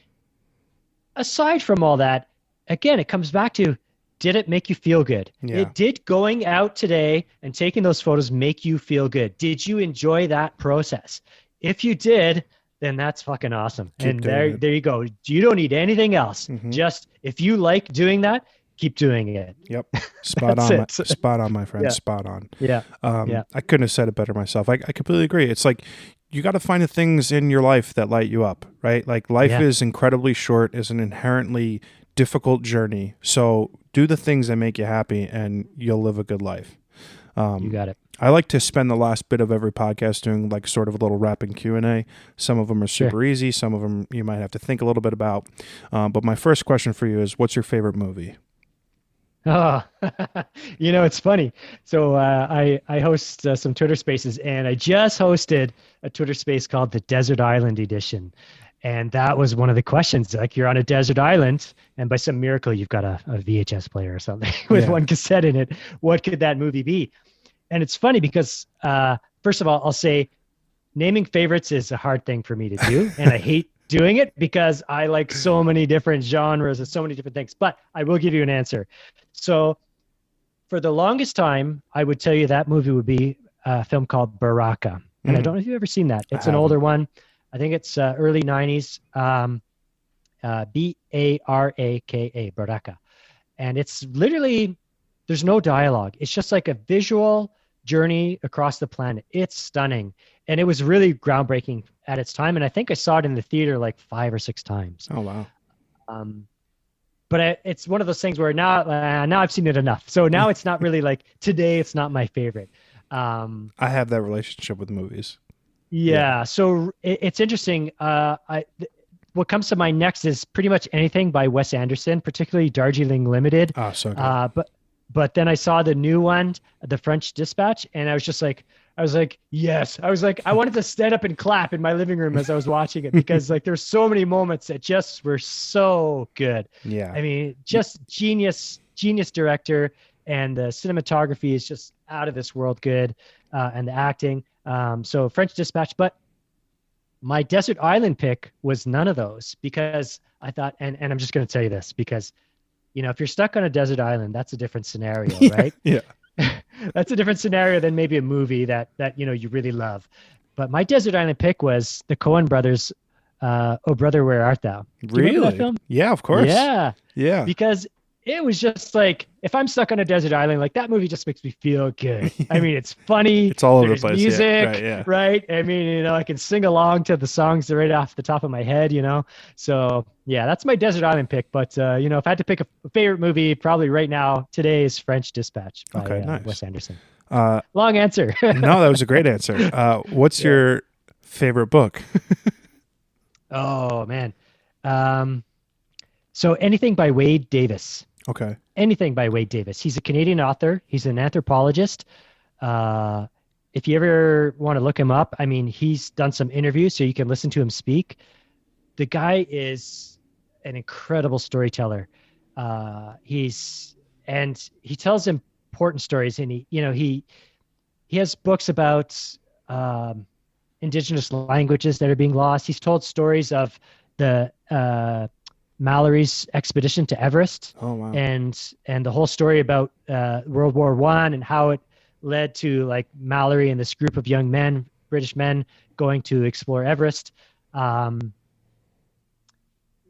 aside from all that, again, it comes back to, did it make you feel good? Yeah. Did going out today and taking those photos make you feel good? Did you enjoy that process? If you did, then that's fucking awesome. And there you go. You don't need anything else. Mm-hmm. Just if you like doing that, keep doing it. Yep. Spot on, my friend. Yeah. Spot on. Yeah. I couldn't have said it better myself. I completely agree. It's like, you got to find the things in your life that light you up, right? Like life is incredibly short, is an inherently difficult journey. So do the things that make you happy and you'll live a good life. You got it. I like to spend the last bit of every podcast doing like sort of a little rapping Q&A. Some of them are super easy. Some of them you might have to think a little bit about. But my first question for you is, what's your favorite movie? Oh, you know, it's funny. So I host some Twitter spaces, and I just hosted a Twitter space called the Desert Island Edition. And that was one of the questions. Like, you're on a desert island, and by some miracle, you've got a VHS player or something with one cassette in it. What could that movie be? And it's funny because, first of all, I'll say naming favorites is a hard thing for me to do. And I hate doing it because I like so many different genres and so many different things. But I will give you an answer. So for the longest time, I would tell you that movie would be a film called Baraka. And I don't know if you've ever seen that. It's an older one. I think it's early 90s. Baraka, Baraka. And it's literally, there's no dialogue. It's just like a visual journey across the planet. It's stunning. And it was really groundbreaking at its time. And I think I saw it in the theater like 5 or 6 times. Oh, wow. But it's one of those things where now I've seen it enough. So now it's not really like, today it's not my favorite. I have that relationship with movies. Yeah. So it's interesting. What comes to mind next is pretty much anything by Wes Anderson, particularly Darjeeling Limited. Oh, so good. But then I saw the new one, The French Dispatch, and I was like, yes. I was like, I wanted to stand up and clap in my living room as I was watching it because like there's so many moments that just were so good. Yeah. I mean, just genius director, and the cinematography is just out of this world good, and the acting. So French Dispatch, but my desert island pick was none of those because I thought, and I'm just going to tell you this because, you know, if you're stuck on a desert island, that's a different scenario, right? Yeah. That's a different scenario than maybe a movie that, you know, you really love. But my desert island pick was the Coen brothers, Oh Brother, Where Art Thou? Do you remember that film? Yeah, of course. Yeah. Because it was just like, if I'm stuck on a desert island, like that movie just makes me feel good. I mean, it's funny. It's all over the place. Music, right? I mean, you know, I can sing along to the songs right off the top of my head, you know? So yeah, that's my desert island pick. But, you know, if I had to pick a favorite movie, probably right now, today is French Dispatch by nice. Wes Anderson. Long answer. No, that was a great answer. What's your favorite book? Oh, man. So anything by Wade Davis. Okay. Anything by Wade Davis. He's a Canadian author. He's an anthropologist. If you ever want to look him up, I mean, he's done some interviews so you can listen to him speak. The guy is an incredible storyteller. He tells important stories, and he has books about indigenous languages that are being lost. He's told stories of the Mallory's expedition to Everest, Oh wow. and the whole story about World War I and how it led to like Mallory and this group of young men, British men, going to explore Everest.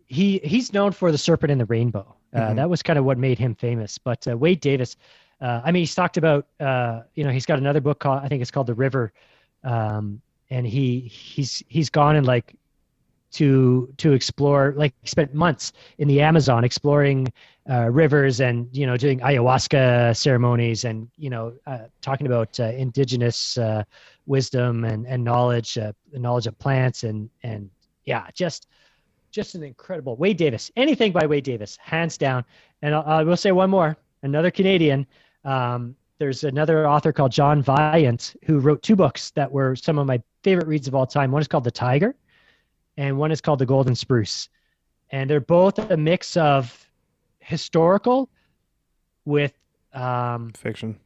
He's known for the serpent and the rainbow. That was kind of what made him famous. But Wade Davis, I mean, he's talked about, he's got another book called, I think it's called The River. And he's gone and like to explore, like spent months in the Amazon exploring rivers and, doing ayahuasca ceremonies and, talking about indigenous wisdom and knowledge, knowledge of plants and yeah, just an incredible Wade Davis. Anything by Wade Davis, hands down. And I will say one more, another Canadian. There's another author called John Viant who wrote 2 books that were some of my favorite reads of all time. One is called The Tiger, and one is called The Golden Spruce. And they're both a mix of historical with fiction.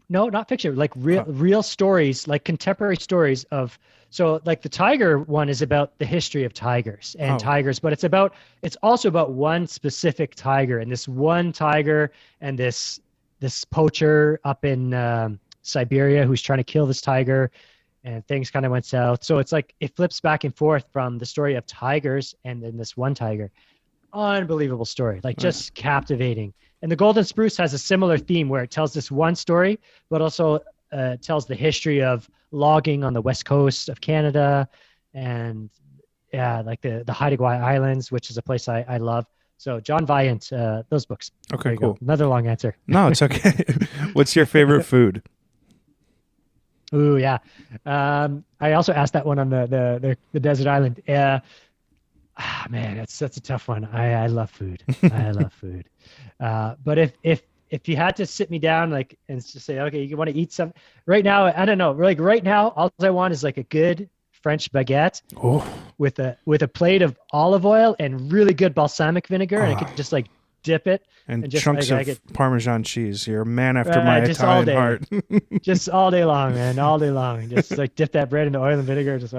No, not fiction, like real stories, like contemporary stories of, so like the Tiger one is about the history of tigers and tigers, but it's also about one specific tiger, and this one tiger and this poacher up in Siberia who's trying to kill this tiger, and things kind of went south. So it's like it flips back and forth from the story of tigers and then this one tiger. Unbelievable story, like just captivating. And The Golden Spruce has a similar theme where it tells this one story, but also tells the history of logging on the west coast of Canada, and like the Haida Gwaii Islands, which is a place I love. So John Viant, those books. Okay, cool. Go. Another long answer. No, it's okay. What's your favorite food? Ooh, yeah. I also asked that one on the desert island. Man, that's a tough one. I love food. I love food. But if you had to sit me down like and just say, okay, you want to eat something right now, I don't know. Like right now, all I want is like a good French baguette with a plate of olive oil and really good balsamic vinegar, and I could just like dip it and just chunks of Parmesan cheese. You're a man after my Italian heart. Just all day long, man, all day long. Just like dip that bread into oil and vinegar. Just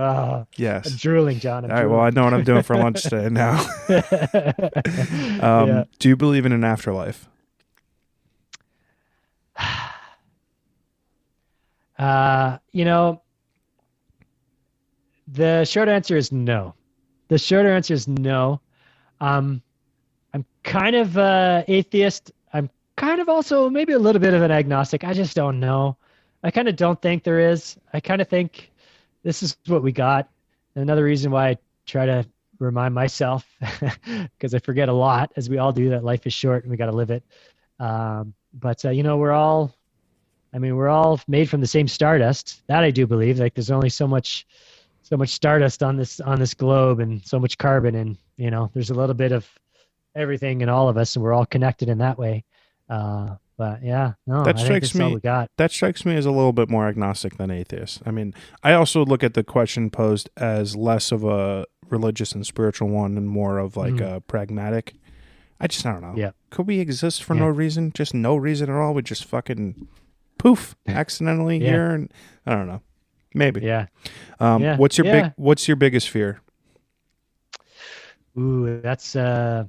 yes. I'm drooling, John. All right, well, I know what I'm doing for lunch today now. Do you believe in an afterlife? The short answer is no. I'm kind of atheist. I'm kind of also maybe a little bit of an agnostic. I just don't know. I kind of don't think there is. I kind of think this is what we got. Another reason why I try to remind myself, because I forget a lot, as we all do, that life is short and we got to live it. But we're all made from the same stardust. That I do believe. Like there's only so much stardust on this globe, and so much carbon, and there's a little bit of everything in all of us, and we're all connected in that way. But yeah, no, that I think strikes that's all we got. That strikes me as a little bit more agnostic than atheist. I mean, I also look at the question posed as less of a religious and spiritual one and more of like a pragmatic. I don't know. Yeah. Could we exist for no reason? Just no reason at all? We just fucking poof accidentally here, and I don't know. Maybe. Yeah. What's your biggest fear? Ooh, that's a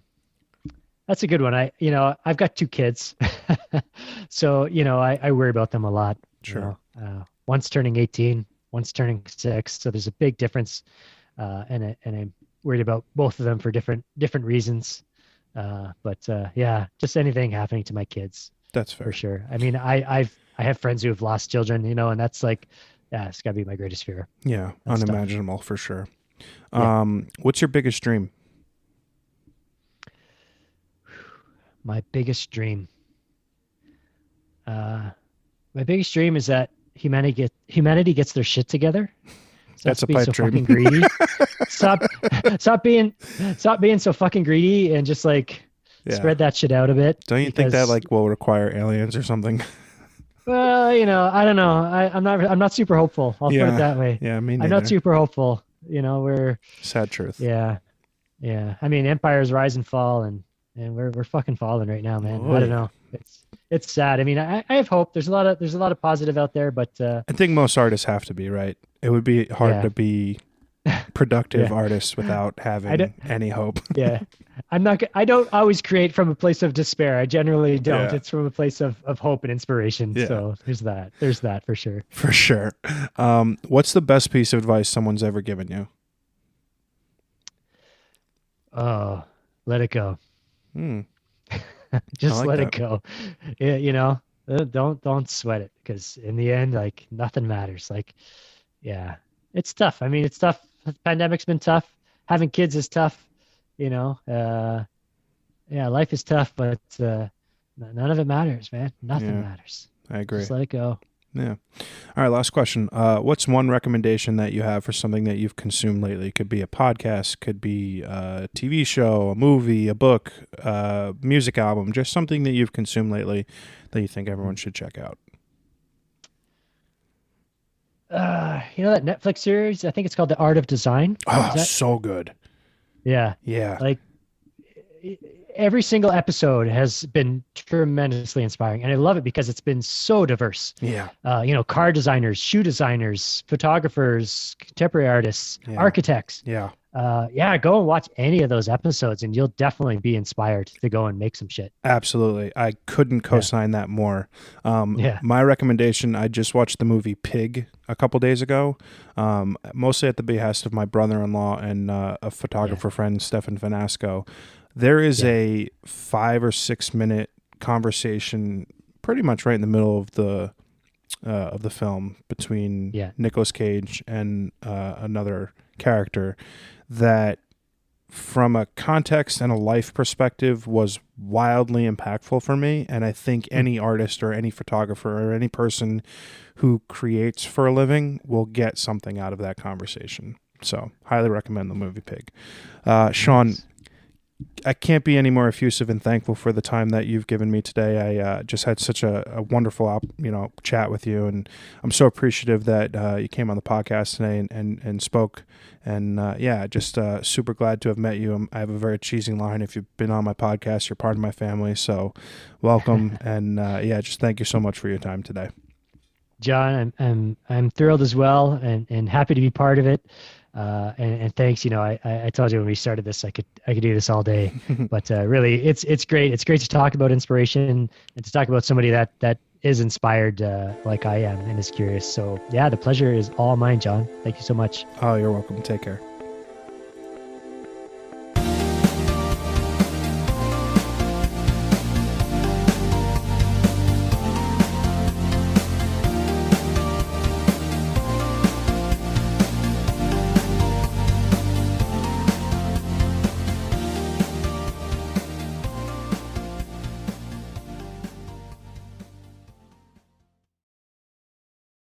good one. I've got 2 kids, so I worry about them a lot. Sure. One's turning 18, one's turning 6, so there's a big difference, and I'm worried about both of them for different reasons. But just anything happening to my kids. That's fair. For sure. I mean, I have friends who have lost children, and that's like, it's got to be my greatest fear. Yeah, that's unimaginable tough. For sure. What's your biggest dream? My biggest dream. My biggest dream is that humanity gets their shit together. That's a pipe dream. Fucking greedy. Stop being so fucking greedy and just like spread that shit out a bit. Don't you think that like will require aliens or something? Well, I don't know. I'm not super hopeful. I'll put it that way. Yeah, me neither. I'm not super hopeful. We're sad truth. Yeah. I mean, empires rise and fall, and we're fucking falling right now, man. I don't know. it's sad. I mean, I have hope. There's a lot of positive out there, but I think most artists have to be, right? It would be hard yeah, to be productive yeah. artists without I don't. having any hope. Yeah, I don't always create from a place of despair. I generally don't. Yeah. It's from a place of hope and inspiration. Yeah. So there's that. There's that for sure. For sure. What's the best piece of advice someone's ever given you? Oh, let it go. Hmm. Just like let that. it go. Yeah, don't sweat it, because in the end, like, nothing matters. Like, yeah, it's tough. I mean, it's tough. The pandemic's been tough. Having kids is tough. Yeah, life is tough, but none of it matters, man. Nothing Yeah, matters. I agree. Just let it go. Yeah. All right, last question. What's one recommendation that you have for something that you've consumed lately? Could be a podcast, could be a TV show, a movie, a book, a music album, just something that you've consumed lately that you think everyone should check out. That Netflix series? I think it's called The Art of Design. Oh, Is that? so good. Yeah. Yeah. Like, every single episode has been tremendously inspiring, and I love it because it's been so diverse. Yeah. Car designers, shoe designers, photographers, contemporary artists, Yeah. architects. Yeah. Go and watch any of those episodes, and you'll definitely be inspired to go and make some shit. Absolutely. I couldn't co-sign that more. Yeah. My recommendation, I just watched the movie Pig a couple days ago, mostly at the behest of my brother-in-law and a photographer friend, Stefan Finasco. There is a 5 or 6 minute conversation pretty much right in the middle of the film between Nicolas Cage and another character that, from a context and a life perspective, was wildly impactful for me. And I think any artist or any photographer or any person who creates for a living will get something out of that conversation. So highly recommend the movie Pig. Shawn, I can't be any more effusive and thankful for the time that you've given me today. I just had such a wonderful, chat with you, and I'm so appreciative that you came on the podcast today and spoke. And just super glad to have met you. I have a very cheesy line: if you've been on my podcast, you're part of my family. So welcome, and just thank you so much for your time today. John, I'm thrilled as well, and happy to be part of it. And thanks. I told you when we started this, I could do this all day, but really, it's great. It's great to talk about inspiration and to talk about somebody that is inspired like I am and is curious. So yeah, the pleasure is all mine, John. Thank you so much. Oh, you're welcome. Take care.